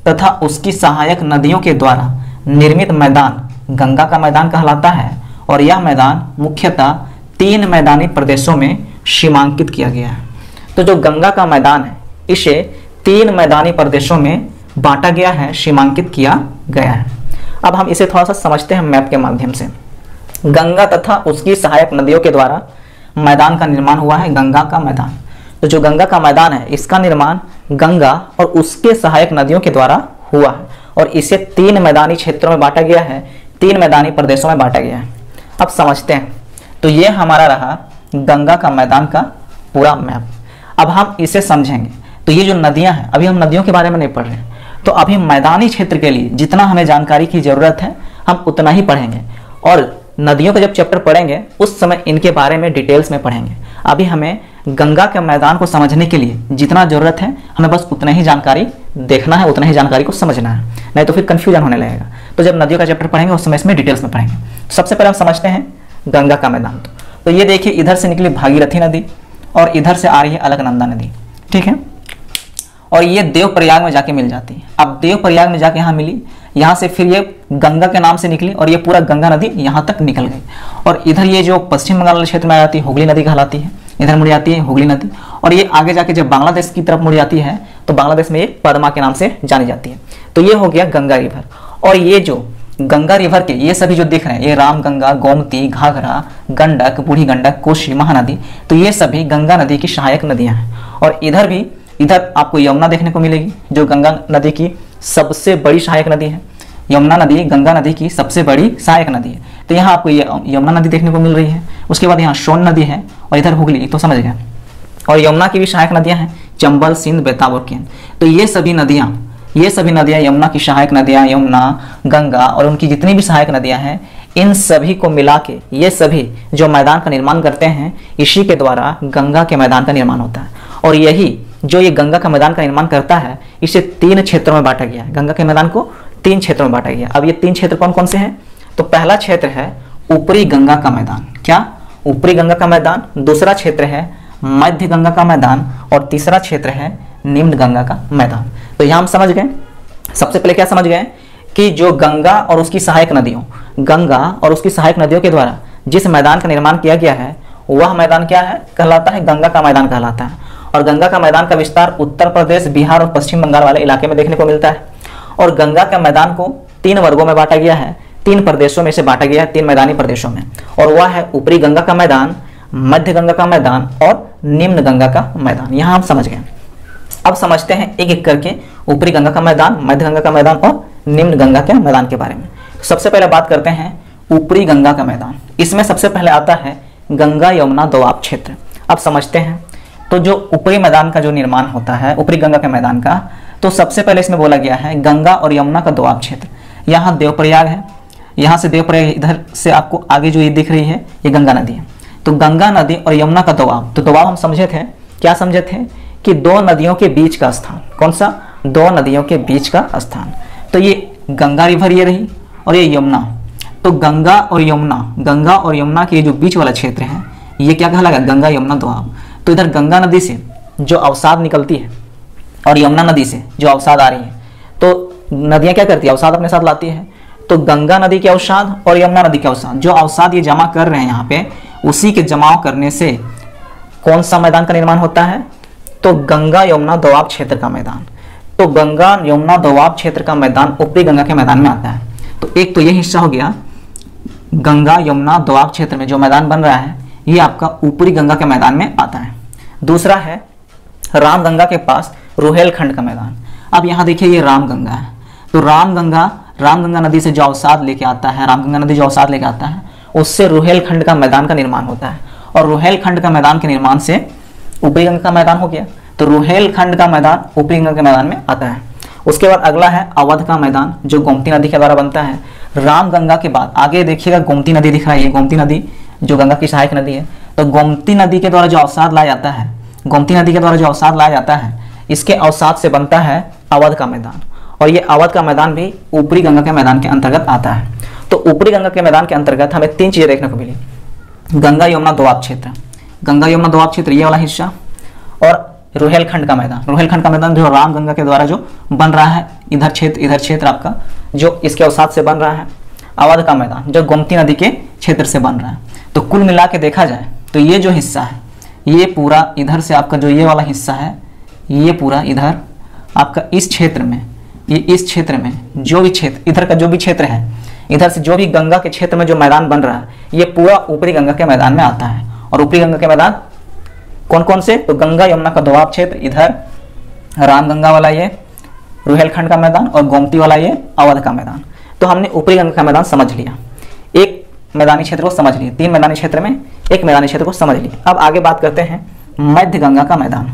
तथा उसकी सहायक नदियों के द्वारा निर्मित मैदान गंगा का मैदान कहलाता है। और यह मैदान मुख्यतः 3 मैदानी प्रदेशों में सीमांकित किया गया है। तो जो गंगा का मैदान है इसे 3 मैदानी प्रदेशों में बांटा गया है, सीमांकित किया गया है। अब हम इसे थोड़ा सा समझते हैं मैप के माध्यम से। गंगा तथा उसकी सहायक नदियों के द्वारा मैदान का निर्माण हुआ है, गंगा का मैदान। तो जो गंगा का मैदान है इसका निर्माण गंगा और उसके सहायक नदियों के द्वारा हुआ है और इसे 3 मैदानी क्षेत्रों में बांटा गया है, 3 मैदानी प्रदेशों में बांटा गया है। अब समझते हैं, तो ये हमारा रहा गंगा का मैदान का पूरा मैप। अब हम इसे समझेंगे। तो ये जो नदियां हैं, अभी हम नदियों के बारे में नहीं पढ़ रहे हैं, तो अभी मैदानी क्षेत्र के लिए जितना हमें जानकारी की जरूरत है हम उतना ही पढ़ेंगे। और नदियों का जब चैप्टर पढ़ेंगे उस समय इनके बारे में डिटेल्स में पढ़ेंगे। अभी हमें गंगा के मैदान को समझने के लिए जितना जरूरत है हमें बस उतना ही जानकारी देखना है, उतना ही जानकारी को समझना है, नहीं तो फिर कंफ्यूजन होने लगेगा। तो जब नदियों का चैप्टर पढ़ेंगे उस समय इसमें डिटेल्स में पढ़ेंगे। सबसे पहले हम समझते हैं गंगा का मैदान। तो ये देखिए, इधर से निकली भागीरथी नदी और इधर से आ रही है अलकनंदा नदी, ठीक है। और ये देवप्रयाग में जाके मिल जाती है। अब देवप्रयाग में जाके यहाँ मिली, यहाँ से फिर ये गंगा के नाम से निकली और ये पूरा गंगा नदी यहाँ तक निकल गई। और इधर ये जो पश्चिम बंगाल क्षेत्र में आ जाती है हुगली नदी कहलाती है, इधर मुड़ जाती है हुगली नदी। और ये आगे जाके जब बांग्लादेश की तरफ मुड़ जाती है तो बांग्लादेश में ये पद्मा के नाम से जानी जाती है। तो ये हो गया गंगा रिवर। और ये जो गंगा रिवर के ये सभी जो दिख रहे हैं, ये राम गंगा, गोमती, घाघरा, गंडक, बूढ़ी गंडक, कोसी, महानदी, तो ये सभी गंगा नदी की सहायक नदियां हैं। और इधर भी, इधर आपको यमुना देखने को मिलेगी जो गंगा नदी की सबसे बड़ी सहायक नदी है। यमुना नदी गंगा नदी की सबसे बड़ी सहायक नदी है। तो यहाँ आपको ये यमुना नदी देखने को मिल रही है। उसके बाद यहाँ सोन नदी है और इधर हुगली, तो समझ गए। और यमुना की भी सहायक नदियाँ हैं, चंबल, सिंध, बेताब और केन। तो ये सभी नदियाँ यमुना की सहायक नदियाँ, यमुना, गंगा और उनकी जितनी भी सहायक नदियाँ हैं, इन सभी को मिला के ये सभी जो मैदान का निर्माण करते हैं, इसी के द्वारा गंगा के मैदान का निर्माण होता है। और यही जो ये गंगा का मैदान का निर्माण करता है, इसे 3 क्षेत्रों में बांटा गया है। गंगा के मैदान को 3 क्षेत्रों में बांटा गया। अब ये 3 क्षेत्र कौन कौन से हैं? तो पहला क्षेत्र है ऊपरी गंगा का मैदान। क्या? ऊपरी गंगा का मैदान। दूसरा क्षेत्र है मध्य गंगा का मैदान और तीसरा क्षेत्र है निम्न गंगा का मैदान। तो यहाँ हम समझ गए, सबसे पहले क्या समझ गए कि जो गंगा और उसकी सहायक नदियों के द्वारा जिस मैदान का निर्माण किया गया है, वह मैदान क्या है कहलाता है? गंगा का मैदान कहलाता है। और गंगा का मैदान का विस्तार उत्तर प्रदेश, बिहार और पश्चिम बंगाल वाले इलाके में देखने को मिलता है। और गंगा के मैदान को 3 वर्गों में बांटा गया है, 3 प्रदेशों में से बांटा गया है, 3 मैदानी प्रदेशों में। और वह है ऊपरी गंगा का मैदान, मध्य गंगा का मैदान और निम्न गंगा का मैदान। यहाँ हम समझ गए। अब समझते हैं एक एक करके ऊपरी गंगा का मैदान, मध्य गंगा का मैदान और निम्न गंगा के मैदान के बारे में। सबसे पहले बात करते हैं ऊपरी गंगा का मैदान। इसमें सबसे पहले आता है गंगा यमुना दोआब क्षेत्र। अब समझते हैं, तो जो ऊपरी मैदान का जो निर्माण होता है, ऊपरी गंगा के मैदान का, तो सबसे पहले इसमें बोला गया है गंगा और यमुना का दोआब क्षेत्र। यहाँ देवप्रयाग है, यहाँ से देवप्रयाग, इधर से आपको आगे जो ये दिख रही है, ये गंगा नदी है। तो गंगा नदी और यमुना का दोआब, तो दोआब हम समझे थे, क्या समझे थे कि 2 नदियों के बीच का स्थान। कौन सा? 2 नदियों के बीच का स्थान। तो ये गंगा रिवर ये रही और ये यमुना। तो गंगा और यमुना के जो बीच वाला क्षेत्र है, ये क्या कहलाएगा? गंगा यमुना दोआब। तो इधर गंगा नदी से जो अवसाद निकलती है और यमुना नदी से जो अवसाद आ रही है, तो नदियाँ क्या करती है? अवसाद अपने साथ लाती है। तो गंगा नदी के अवसाद और यमुना नदी के अवसाद, जो अवसाद ये जमा कर रहे हैं यहाँ पे, उसी के जमाव करने से कौन सा मैदान का निर्माण होता है? तो गंगा यमुना दोआब क्षेत्र का मैदान। तो गंगा यमुना दोआब क्षेत्र का मैदान ऊपरी गंगा के मैदान में आता है। तो एक तो ये हिस्सा हो गया, गंगा यमुना दोआब क्षेत्र में जो मैदान बन रहा है, ये आपका ऊपरी गंगा के मैदान में आता है। दूसरा है रामगंगा के पास रुहेलखंड का मैदान। अब यहाँ देखिए, ये रामगंगा है। तो रामगंगा नदी से जो अवसाद लेके आता है, उससे रुहेलखंड का मैदान का निर्माण होता है। और रुहेलखंड का मैदान के निर्माण से ऊपरी गंगा का मैदान हो गया। तो रुहेलखंड का मैदान ऊपरी गंगा के मैदान में आता है। उसके बाद अगला है अवध का मैदान, जो गोमती नदी के द्वारा बनता है। रामगंगा के बाद आगे देखिएगा गोमती नदी दिख रहा है, ये गोमती नदी जो गंगा की सहायक नदी है। तो गोमती नदी के द्वारा जो अवसाद लाया जाता है, इसके अवसाद से बनता है अवध का मैदान। और ये अवध का मैदान भी ऊपरी गंगा के मैदान के अंतर्गत आता है। तो ऊपरी गंगा के मैदान के अंतर्गत हमें 3 चीजें देखने को मिली। गंगा यमुना दोआब क्षेत्र ये वाला हिस्सा, और रुहेलखंड का मैदान जो रामगंगा के द्वारा जो बन रहा है, इधर क्षेत्र आपका जो इसके अवसाद से बन रहा है। अवध का मैदान जो गोमती नदी के क्षेत्र से बन रहा है। तो कुल मिला के देखा जाए तो ये जो हिस्सा है, ये पूरा इधर से आपका जो ये वाला हिस्सा है, ये पूरा इधर आपका इस क्षेत्र में जो भी क्षेत्र, इधर का जो भी क्षेत्र है, इधर से जो भी गंगा के क्षेत्र में जो मैदान बन रहा है, ये पूरा ऊपरी गंगा के मैदान में आता है। और ऊपरी गंगा के मैदान कौन कौन से? तो गंगा यमुना का दोआब क्षेत्र, इधर रामगंगा वाला ये रुहेलखंड का मैदान, और गोमती वाला ये अवध का मैदान। तो हमने ऊपरी गंगा का मैदान समझ लिया, एक मैदानी क्षेत्र को समझ लिया, 3 मैदानी क्षेत्र में एक मैदानी क्षेत्र को समझ लिया। अब आगे बात करते हैं मध्य गंगा का मैदान।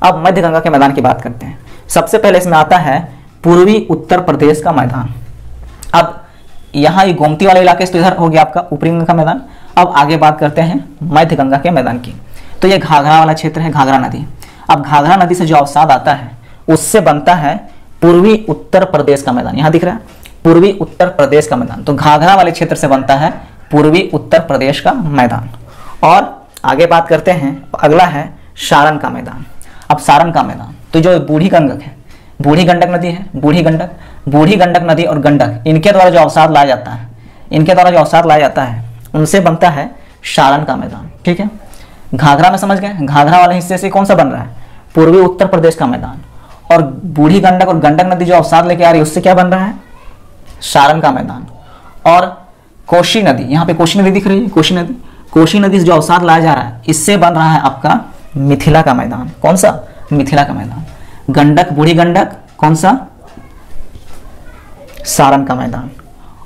अब मध्य गंगा के मैदान की बात करते हैं। सबसे पहले इसमें आता है पूर्वी उत्तर प्रदेश का मैदान। अब यहाँ ये गोमती वाले इलाके से तो इधर हो गया आपका ऊपरी गंगा का मैदान। अब आगे बात करते हैं मध्य गंगा के मैदान की। तो ये घाघरा वाला क्षेत्र है, घाघरा नदी। अब घाघरा नदी से जो अवसाद आता है, उससे बनता है पूर्वी उत्तर प्रदेश का मैदान। यहाँ दिख रहा है पूर्वी उत्तर प्रदेश का मैदान। तो घाघरा वाले क्षेत्र से बनता है पूर्वी उत्तर प्रदेश का मैदान। और आगे बात करते हैं, अगला है सारण का मैदान। अब सारण का मैदान, तो जो बूढ़ी गंडक है, बूढ़ी गंडक नदी है, बूढ़ी गंडक नदी और गंडक, इनके द्वारा जो अवसाद लाया जाता है, उनसे बनता है सारण का मैदान। ठीक है, घाघरा में समझ गए, घाघरा वाले हिस्से से कौन सा बन रहा है? पूर्वी उत्तर प्रदेश का मैदान। और बूढ़ी गंडक और गंडक नदी जो अवसाद लेके आ रही है, उससे क्या बन रहा है? सारण का मैदान। और कोशी नदी, यहाँ पे कोशी नदी दिख रही है, कोशी नदी से जो अवसाद लाया जा रहा है, इससे बन रहा है आपका मिथिला का मैदान। कौन सा? मिथिला का मैदान। गंडक, बूढ़ी गंडक, कौन सा? सारण का मैदान।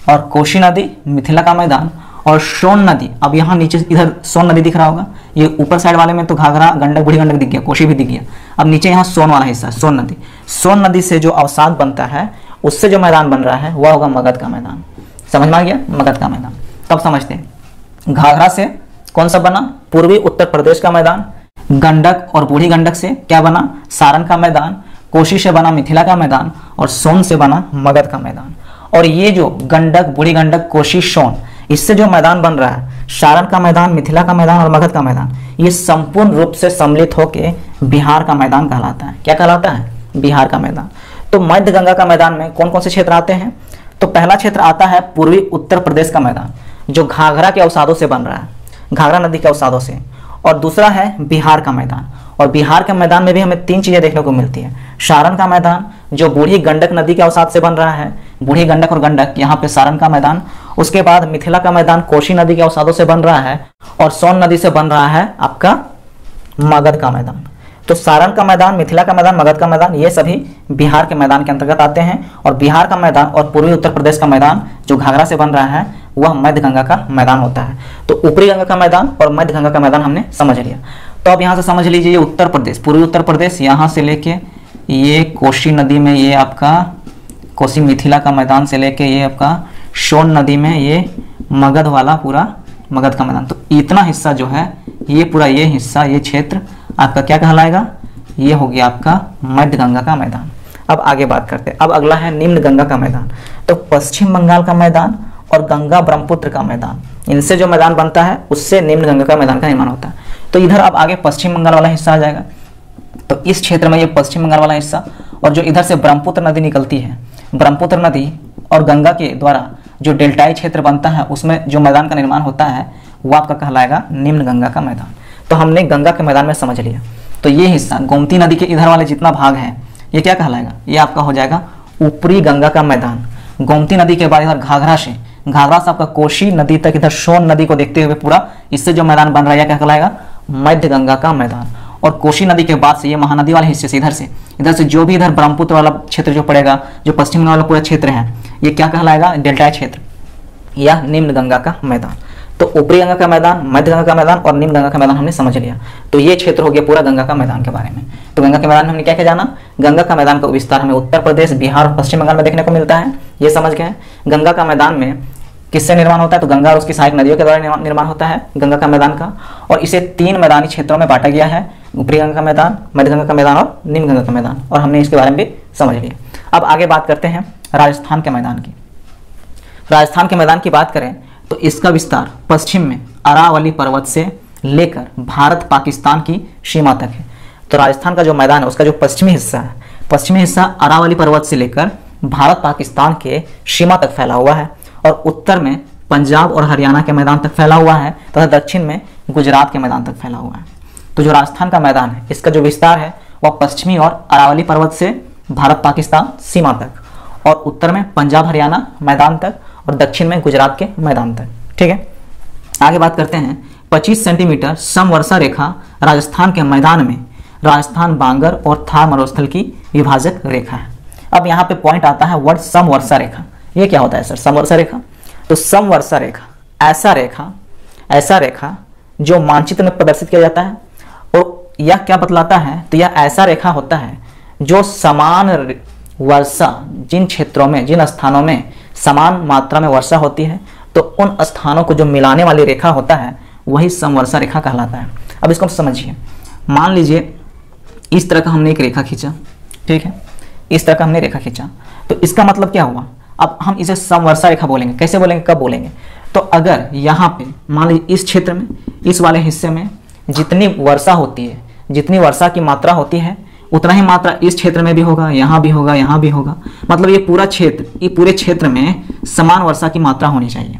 और कोशी नदी, मिथिला का मैदान। और सोन नदी, अब यहाँ नीचे इधर सोन नदी दिख रहा होगा, ये ऊपर साइड वाले में तो घाघरा, गंडक, बूढ़ी गंडक दिख गया, कोसी भी दिख गया। अब नीचे यहाँ सोन वाला हिस्सा, सोन नदी, सोन नदी से जो अवसाद बनता है उससे जो मैदान बन रहा है वह होगा मगध का मैदान। समझ में आ गया, मगध का मैदान। तब समझते हैं घाघरा से कौन सा बना, पूर्वी उत्तर प्रदेश का मैदान, गंडक और बूढ़ी गंडक से क्या बना, सारण का मैदान, कोशी से बना मिथिला का मैदान, और सोन से बना मगध का मैदान। और ये जो गंडक, बूढ़ी गंडक, कोशी, सोन, इससे जो मैदान बन रहा है, सारण का मैदान, मिथिला का मैदान और मगध का मैदान, ये संपूर्ण रूप से सम्मिलित होकर बिहार का मैदान कहलाता है। क्या कहलाता है, बिहार का मैदान। तो मध्य गंगा का मैदान में कौन कौन से क्षेत्र आते हैं, तो पहला क्षेत्र आता है पूर्वी उत्तर प्रदेश का मैदान, जो घाघरा के अवसादों से बन रहा है, घाघरा नदी के अवसादों से। और दूसरा है बिहार का मैदान, और बिहार के मैदान में भी हमें 3 चीजें देखने को मिलती है। सारण का मैदान जो बूढ़ी गंडक नदी के अवसाद से बन रहा है, बूढ़ी गंडक और गंडक, यहाँ पे सारण का मैदान। उसके बाद मिथिला का मैदान कोसी नदी के अवसादों से बन रहा है, और सोन नदी से बन रहा है आपका मगध का मैदान। तो सारण का मैदान, मिथिला का मैदान, मगध का मैदान, ये सभी बिहार के मैदान के अंतर्गत आते हैं। और बिहार का मैदान और पूर्वी उत्तर प्रदेश का मैदान जो घाघरा से बन रहा है वह मध्य गंगा का मैदान होता है। तो ऊपरी गंगा का मैदान और मध्य गंगा का मैदान हमने समझ लिया। तो अब यहाँ से समझ लीजिए, ये उत्तर प्रदेश, पूर्वी उत्तर प्रदेश, यहाँ से लेके ये कोसी नदी में ये आपका कोसी मिथिला का मैदान से लेके ये आपका सोन नदी में ये मगध वाला पूरा मगध का मैदान। तो इतना हिस्सा जो है, ये पूरा ये हिस्सा, ये क्षेत्र आपका क्या कहलाएगा, ये हो गया आपका मध्य गंगा का मैदान। अब आगे बात करते हैं। अब अगला है निम्न गंगा का मैदान। तो पश्चिम बंगाल का मैदान और गंगा ब्रह्मपुत्र का मैदान, इनसे जो मैदान बनता है उससे निम्न गंगा का मैदान का निर्माण होता है। तो इधर अब आगे पश्चिम बंगाल वाला हिस्सा आ जाएगा। तो इस क्षेत्र में ये पश्चिम बंगाल वाला हिस्सा, और जो इधर से ब्रह्मपुत्र नदी निकलती है, ब्रह्मपुत्र नदी और गंगा के द्वारा जो डेल्टाई क्षेत्र बनता है उसमें जो मैदान का निर्माण होता है वो आपका कहलाएगा निम्न गंगा का मैदान। तो हमने गंगा के मैदान में समझ लिया। तो ये हिस्सा गोमती नदी के इधर वाले जितना भाग है ये क्या कहलाएगा, ये आपका हो जाएगा ऊपरी गंगा का मैदान। गोमती नदी के बाद इधर घाघरा से आपका कोसी नदी तक, इधर सोन नदी को देखते हुए पूरा इससे जो मैदान बन रहा है क्या कहलाएगा, मध्य गंगा का मैदान। और कोसी नदी के बाद से ये महानदी वाले हिस्से से इधर से जो भी इधर ब्रह्मपुत्र वाला क्षेत्र जो पड़ेगा, जो पश्चिम बंगाल वाला पूरा क्षेत्र है, ये क्या कहलाएगा, डेल्टा क्षेत्र या निम्न गंगा का मैदान। तो ऊपरी गंगा का मैदान, मध्य गंगा का मैदान और निम्न गंगा का मैदान हमने समझ लिया। तो ये क्षेत्र हो गया पूरा गंगा का मैदान के बारे में। तो गंगा के मैदान में हमने क्या क्या जाना, गंगा का मैदान का विस्तार हमें उत्तर प्रदेश, बिहार और पश्चिम बंगाल में देखने को मिलता है, ये समझ गए। गंगा का मैदान में किससे निर्माण होता है, तो गंगा और उसकी सहायक नदियों के द्वारा निर्माण होता है गंगा का मैदान का। और इसे 3 मैदानी क्षेत्रों में बांटा गया है, ऊपरी गंगा का मैदान, मध्य गंगा का मैदान और निम्न गंगा का मैदान, और हमने इसके बारे में भी समझ लिया। अब आगे बात करते हैं राजस्थान के मैदान की। राजस्थान के मैदान की बात करें तो इसका विस्तार पश्चिम में अरावली पर्वत से लेकर भारत पाकिस्तान की सीमा तक है। तो राजस्थान का जो मैदान है उसका जो पश्चिमी हिस्सा है, पश्चिमी हिस्सा अरावली पर्वत से लेकर भारत पाकिस्तान के सीमा तक फैला हुआ है, और उत्तर में पंजाब और हरियाणा के मैदान तक फैला हुआ है, तथा दक्षिण में गुजरात के मैदान तक फैला हुआ है। तो जो राजस्थान का मैदान है इसका जो विस्तार है वह पश्चिमी और अरावली पर्वत से भारत पाकिस्तान सीमा तक, और उत्तर में पंजाब हरियाणा मैदान तक, और दक्षिण में गुजरात के मैदान तक। ठीक है, आगे बात करते हैं। 25 सेंटीमीटर समवर्षा रेखा राजस्थान के मैदान में राजस्थान बांगर और थार मरुस्थल की विभाजक रेखा है। अब यहाँ पे पॉइंट आता है वर्ड समवर्षा रेखा। ये क्या होता है सर, समवर्षा रेखा? तो समवर्षा रेखा ऐसा रेखा जो मानचित्र में प्रदर्शित किया जाता है, और यह क्या बतलाता है, तो यह ऐसा रेखा होता है जो समान वर्षा जिन क्षेत्रों में, जिन स्थानों में समान मात्रा में वर्षा होती है, तो उन स्थानों को जो मिलाने वाली रेखा होता है वही समवर्षा रेखा कहलाता है। अब इसको समझिए, मान लीजिए इस तरह का हमने एक रेखा खींचा, ठीक है, इस तरह का हमने रेखा खींचा, तो इसका मतलब क्या हुआ, अब हम इसे समवर्षा रेखा बोलेंगे। कैसे बोलेंगे, कब बोलेंगे, तो अगर यहाँ पे मान लीजिए इस क्षेत्र में, इस वाले हिस्से में जितनी वर्षा होती है, जितनी वर्षा की मात्रा होती है उतना ही मात्रा इस क्षेत्र में भी होगा, यहाँ भी होगा, यहाँ भी होगा, मतलब ये पूरा क्षेत्र, ये पूरे क्षेत्र में समान वर्षा की मात्रा होनी चाहिए।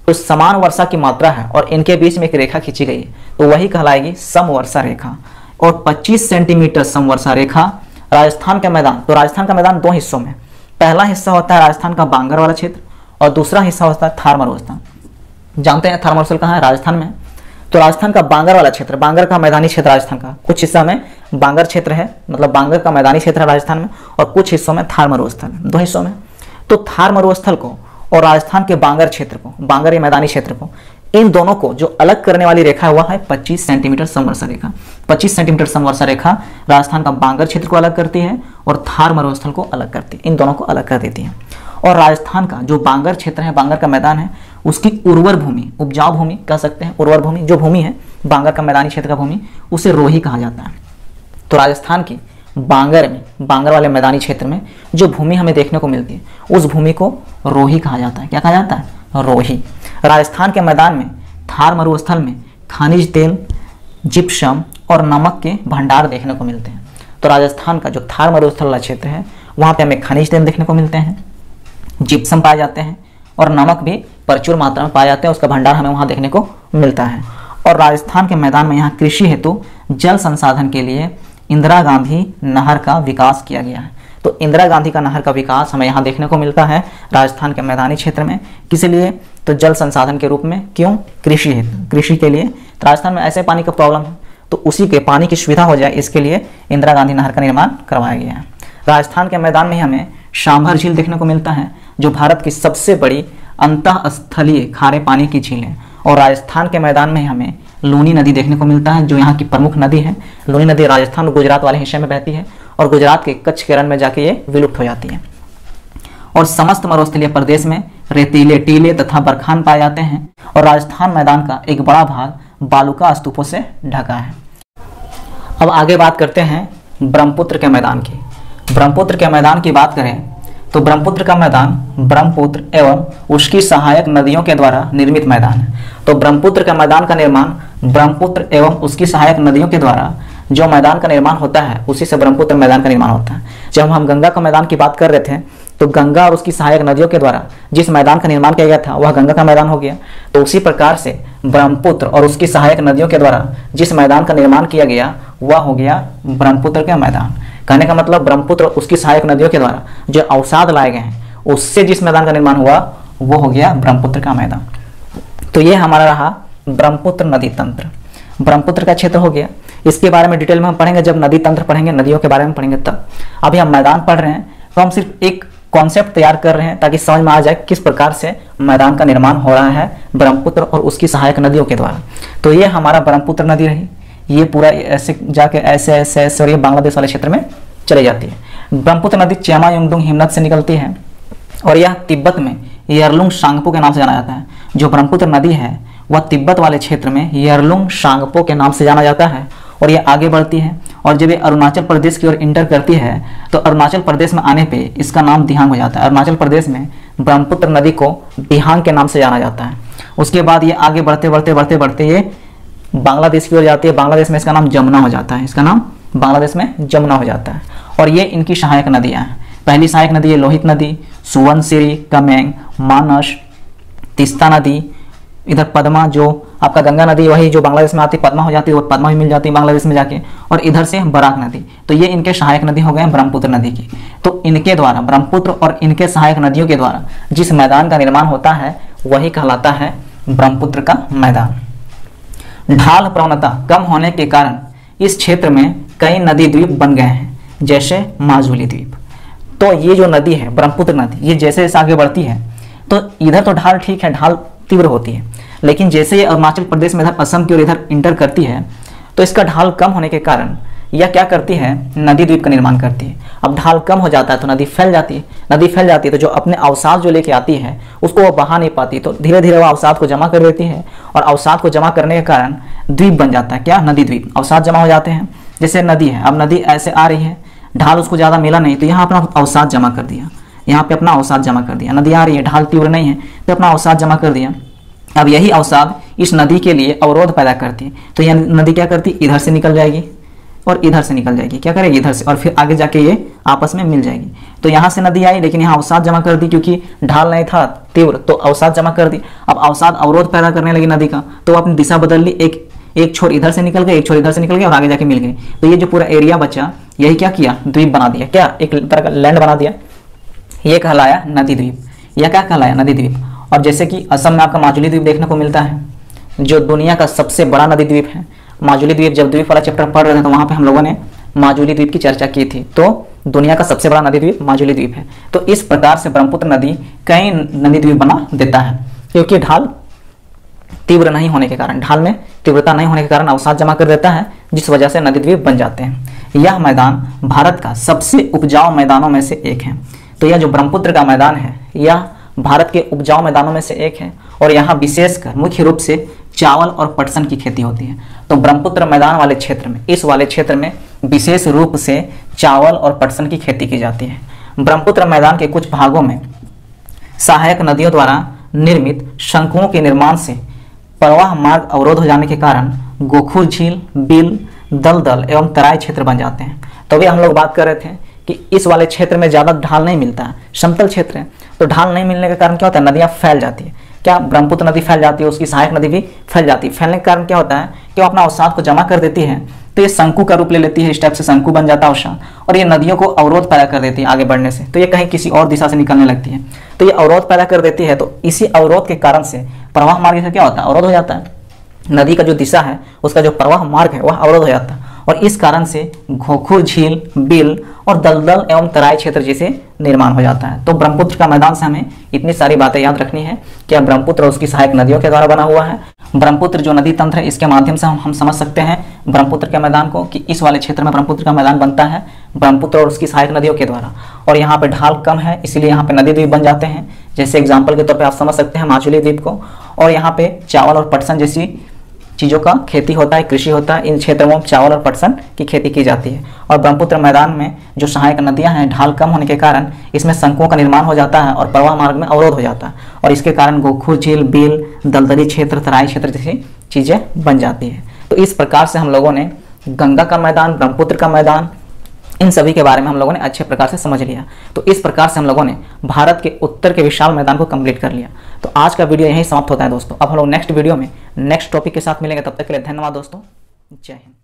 तो समान वर्षा की मात्रा है और इनके बीच में एक रेखा खींची गई है, तो वही कहलाएगी समवर्षा रेखा। और 25 सेंटीमीटर समवर्षा रेखा राजस्थान का मैदान, तो राजस्थान का मैदान 2 हिस्सों में, पहला हिस्सा होता है राजस्थान का बांगर वाला क्षेत्र, और दूसरा हिस्सा होता है थार मरुस्थल। जानते हैं थार मरुस्थल कहाँ है, राजस्थान में। तो राजस्थान का बांगर वाला क्षेत्र, बांगर का मैदानी क्षेत्र राजस्थान का, कुछ हिस्सा में बांगर क्षेत्र है, मतलब बांगर का मैदानी क्षेत्र है राजस्थान में, और कुछ हिस्सों में थार मरुस्थल, 2 हिस्सों में। तो थार मरुस्थल को और राजस्थान के बांगर क्षेत्र को, बांगर या मैदानी क्षेत्र को, इन दोनों को जो अलग करने वाली रेखा हुआ है 25 सेंटीमीटर समवर्षा रेखा। 25 सेंटीमीटर समवर्षा रेखा राजस्थान का बांगर क्षेत्र को अलग करती है और थार मरुस्थल को अलग करती है, इन दोनों को अलग कर देती है। और राजस्थान का जो बांगर क्षेत्र है, बांगर का मैदान है, उसकी उर्वर भूमि, उपजाऊ भूमि कह सकते हैं, उर्वर भूमि जो भूमि है बांगर का मैदानी क्षेत्र का भूमि, उसे रोही कहा जाता है। तो राजस्थान की बांगर में, बांगर वाले मैदानी क्षेत्र में जो भूमि हमें देखने को मिलती है उस भूमि को रोही कहा जाता है। क्या कहा जाता है? रोही। राजस्थान के मैदान में थार मरुस्थल में खनिज तेल, जिप्सम और नमक के भंडार देखने को मिलते हैं। तो राजस्थान का जो थार मरुस्थल वाला क्षेत्र है वहाँ पे हमें खनिज तेल देखने को मिलते हैं, जिप्सम पाए जाते हैं और नमक भी प्रचुर मात्रा में पाए जाते हैं, उसका भंडार हमें वहाँ देखने को मिलता है। और राजस्थान के मैदान में यहाँ कृषि हेतु जल संसाधन के लिए इंदिरा गांधी नहर का विकास किया गया है। तो इंदिरा गांधी का नहर का विकास हमें यहाँ देखने को मिलता है राजस्थान के मैदानी क्षेत्र में। किस लिए? तो जल संसाधन के रूप में। क्यों? कृषि हेतु, कृषि के लिए। तो राजस्थान में ऐसे पानी का प्रॉब्लम है तो उसी के पानी की सुविधा हो जाए इसके लिए इंदिरा गांधी नहर का निर्माण करवाया गया है। राजस्थान के मैदान में हमें सांभर झील देखने को मिलता है जो भारत की सबसे बड़ी अंतःस्थलीय खारे पानी की झील है। और राजस्थान के मैदान में हमें लूनी नदी देखने को मिलता है जो यहाँ की प्रमुख नदी है। लूनी नदी राजस्थान और गुजरात वाले हिस्से में बहती है और गुजरात के कच्छ के रण में जाके ये विलुप्त हो जाती है। और समस्त मरुस्थलीय प्रदेश में रेतीले टीले तथा बरखान पाए जाते हैं और राजस्थान मैदान का एक बड़ा भाग बालुका स्तूपों से ढका है। अब आगे बात करते हैं ब्रह्मपुत्र के मैदान की। ब्रह्मपुत्र के मैदान की बात करें तो ब्रह्मपुत्र का मैदान ब्रह्मपुत्र एवं उसकी सहायक नदियों के द्वारा निर्मित मैदान है। तो ब्रह्मपुत्र का मैदान का निर्माण ब्रह्मपुत्र एवं उसकी सहायक नदियों के द्वारा जो मैदान का निर्माण होता है उसी से ब्रह्मपुत्र मैदान का निर्माण होता है। जब हम गंगा का मैदान की बात कर रहे थे तो गंगा और उसकी सहायक नदियों के द्वारा जिस मैदान का निर्माण किया गया था वह गंगा का मैदान हो गया। तो उसी प्रकार से ब्रह्मपुत्र और उसकी सहायक नदियों के द्वारा जिस मैदान का निर्माण किया गया वह हो गया ब्रह्मपुत्र का मैदान। कहने का मतलब ब्रह्मपुत्र और उसकी सहायक नदियों के द्वारा जो अवसाद लाए गए हैं उससे जिस मैदान का निर्माण हुआ वो हो गया ब्रह्मपुत्र का मैदान। तो ये हमारा रहा ब्रह्मपुत्र नदी तंत्र, ब्रह्मपुत्र का क्षेत्र हो गया। इसके बारे में डिटेल में हम पढ़ेंगे जब नदी तंत्र पढ़ेंगे, नदियों के बारे में पढ़ेंगे तब। अभी हम मैदान पढ़ रहे हैं तो हम सिर्फ एक कॉन्सेप्ट तैयार कर रहे हैं ताकि समझ में आ जाए किस प्रकार से मैदान का निर्माण हो रहा है ब्रह्मपुत्र और उसकी सहायक नदियों के द्वारा। तो ये हमारा ब्रह्मपुत्र नदी रही, ये पूरा ऐसे जाके ऐसे ऐसे ऐसे और ये बांग्लादेश वाले क्षेत्र में चली जाती है। ब्रह्मपुत्र नदी चेमा युंगडुंग हिमनद से निकलती है और यह तिब्बत में यरलुंग सांगपो के नाम से जाना जाता है। जो ब्रह्मपुत्र नदी है वह तिब्बत वाले क्षेत्र में यरलुंग सांगपो के नाम से जाना जाता है और ये आगे बढ़ती है और जब ये अरुणाचल प्रदेश की ओर इंटर करती है तो अरुणाचल प्रदेश में आने पे इसका नाम दिहांग हो जाता है। अरुणाचल प्रदेश में ब्रह्मपुत्र नदी को दिहांग के नाम से जाना जाता है। उसके बाद ये आगे बढ़ते बढ़ते बढ़ते बढ़ते ये बांग्लादेश की ओर जाती है। बांग्लादेश में इसका नाम जमुना हो जाता है, इसका नाम बांग्लादेश में जमुना हो जाता है। और ये इनकी सहायक नदियाँ हैं। पहली सहायक नदी है लोहित नदी, सुवनसिरी, कमेंग, मानस, तीस्ता नदी, इधर पद्मा जो आपका गंगा नदी वही जो बांग्लादेश में आती है पद्मा हो जाती है, वो पद्मा भी मिल जाती है बांग्लादेश में जाके, और इधर से बराक नदी। तो ये इनके सहायक नदी हो गए ब्रह्मपुत्र नदी की। तो इनके द्वारा ब्रह्मपुत्र और इनके सहायक नदियों के द्वारा जिस मैदान का निर्माण होता है वही कहलाता है ब्रह्मपुत्र का मैदान। ढाल प्रवणता कम होने के कारण इस क्षेत्र में कई नदी द्वीप बन गए हैं जैसे माजुली द्वीप। तो ये जो नदी है ब्रह्मपुत्र नदी ये जैसे जैसे आगे बढ़ती है तो इधर तो ढाल ठीक है, ढाल तीव्र होती है, लेकिन जैसे ये अरुणाचल प्रदेश में इधर असम की ओर इधर इंटर करती है तो इसका ढाल कम होने के कारण यह क्या करती है, नदी द्वीप का निर्माण करती है। अब ढाल कम हो जाता है तो नदी फैल जाती है। नदी फैल जाती है तो जो अपने अवसाद जो लेके आती है उसको वो बहा नहीं पाती, तो धीरे धीरे वो अवसाद को जमा कर देती है और अवसाद को जमा करने के कारण द्वीप बन जाता है। क्या? नदी द्वीप। अवसाद जमा हो जाते हैं। जैसे नदी है, अब नदी ऐसे आ रही है, ढाल उसको ज़्यादा मिला नहीं तो यहाँ अपना अवसाद जमा कर दिया, यहाँ पे अपना अवसाद जमा कर दिया। नदी आ रही है, ढाल तीव्र नहीं है तो अपना अवसाद जमा कर दिया। अब यही अवसाद इस नदी के लिए अवरोध पैदा करती है, तो यह नदी क्या करती है, इधर से निकल जाएगी और इधर से निकल जाएगी। क्या करेगी? इधर से, और फिर आगे जाके ये आपस में मिल जाएगी। तो यहाँ से नदी आई लेकिन यहाँ अवसाद जमा कर दी क्योंकि ढाल नहीं था तीव्र, तो अवसाद जमा कर दी। अब अवसाद अवरोध पैदा करने लगी नदी का, तो अपनी दिशा बदल ली, एक छोर इधर से निकल गई, एक छोर इधर से निकल गई और आगे जाके मिल गई। तो ये जो पूरा एरिया बचा यही क्या किया, द्वीप बना दिया। क्या? एक तरह का लैंड बना दिया। ये कहलाया नदी द्वीप। यह क्या कहलाया? नदी द्वीप। और जैसे कि असम में आपका माजुली द्वीप देखने को मिलता है जो दुनिया का सबसे बड़ा नदी द्वीप है। माजुली द्वीप जब द्वीप वाला चैप्टर पढ़ रहे थे तो वहाँ पे हम लोगों ने माजुली द्वीप की चर्चा की थी। तो दुनिया का सबसे बड़ा नदी द्वीप माजुली द्वीप है। तो इस प्रकार से ब्रह्मपुत्र नदी कई नदी द्वीप बना देता है, क्योंकि ढाल तीव्र नहीं होने के कारण, ढाल में तीव्रता नहीं होने के कारण अवसाद जमा कर देता है, जिस वजह से नदी द्वीप बन जाते हैं। यह मैदान भारत का सबसे उपजाऊ मैदानों में से एक है। तो यह जो ब्रह्मपुत्र का मैदान है, यह भारत के उपजाऊ मैदानों में से एक है और यहाँ विशेषकर मुख्य रूप से चावल और पटसन की खेती होती है। तो ब्रह्मपुत्र मैदान वाले क्षेत्र में, इस वाले क्षेत्र में विशेष रूप से चावल और पटसन की खेती की जाती है। ब्रह्मपुत्र मैदान के कुछ भागों में सहायक नदियों द्वारा निर्मित शंकुओं के निर्माण से प्रवाह मार्ग अवरोध हो जाने के कारण गोखुर झील, बिल, दलदल एवं तराई क्षेत्र बन जाते हैं। तो अभी हम लोग बात कर रहे थे कि इस वाले क्षेत्र में ज़्यादा ढाल नहीं मिलता है, समतल क्षेत्र है। तो ढाल नहीं मिलने के कारण क्या होता है, नदियाँ फैल जाती है। क्या ब्रह्मपुत्र नदी फैल जाती है, उसकी सहायक नदी भी फैल जाती है। फैलने के कारण क्या होता है कि वो अपना अवसाद को जमा कर देती है, तो ये शंकु का रूप ले लेती है। इस टाइप से शंकु बन जाता है अवसाद, और ये नदियों को अवरोध पैदा कर देती है आगे बढ़ने से। तो ये कहीं किसी और दिशा से निकलने लगती है, तो ये अवरोध पैदा कर देती है। तो इसी अवरोध के कारण से प्रवाह मार्ग से क्या होता है, अवरोध हो जाता है। नदी का जो दिशा है, उसका जो प्रवाह मार्ग है, वह अवरोध हो जाता है, और इस कारण से घोखुर झील, बिल और दलदल एवं तराई क्षेत्र जैसे निर्माण हो जाता है। तो ब्रह्मपुत्र का मैदान से हमें इतनी सारी बातें याद रखनी है कि ब्रह्मपुत्र और उसकी सहायक नदियों के द्वारा बना हुआ है। ब्रह्मपुत्र जो नदी तंत्र है, इसके माध्यम से हम समझ सकते हैं ब्रह्मपुत्र के मैदान को, कि इस वाले क्षेत्र में ब्रह्मपुत्र का मैदान बनता है ब्रह्मपुत्र और उसकी सहायक नदियों के द्वारा। और यहाँ पे ढाल कम है, इसीलिए यहाँ पे नदी द्वीप बन जाते हैं। जैसे एग्जाम्पल के तौर पर आप समझ सकते हैं माजुली द्वीप को। और यहाँ पे चावल और पटसन जैसी चीज़ों का खेती होता है, कृषि होता है। इन क्षेत्रों में चावल और पटसन की खेती की जाती है। और ब्रह्मपुत्र मैदान में जो सहायक नदियां हैं, ढाल कम होने के कारण इसमें शंकुओं का निर्माण हो जाता है और प्रवाह मार्ग में अवरोध हो जाता है, और इसके कारण गोखुर झील, बिल, दलदली क्षेत्र, तराई क्षेत्र जैसी चीज़ें बन जाती है। तो इस प्रकार से हम लोगों ने गंगा का मैदान, ब्रह्मपुत्र का मैदान, इन सभी के बारे में हम लोगों ने अच्छे प्रकार से समझ लिया। तो इस प्रकार से हम लोगों ने भारत के उत्तर के विशाल मैदान को कंप्लीट कर लिया। तो आज का वीडियो यहीं समाप्त होता है दोस्तों। अब हम लोग नेक्स्ट वीडियो में नेक्स्ट टॉपिक के साथ मिलेंगे। तब तक के लिए धन्यवाद दोस्तों। जय हिंद।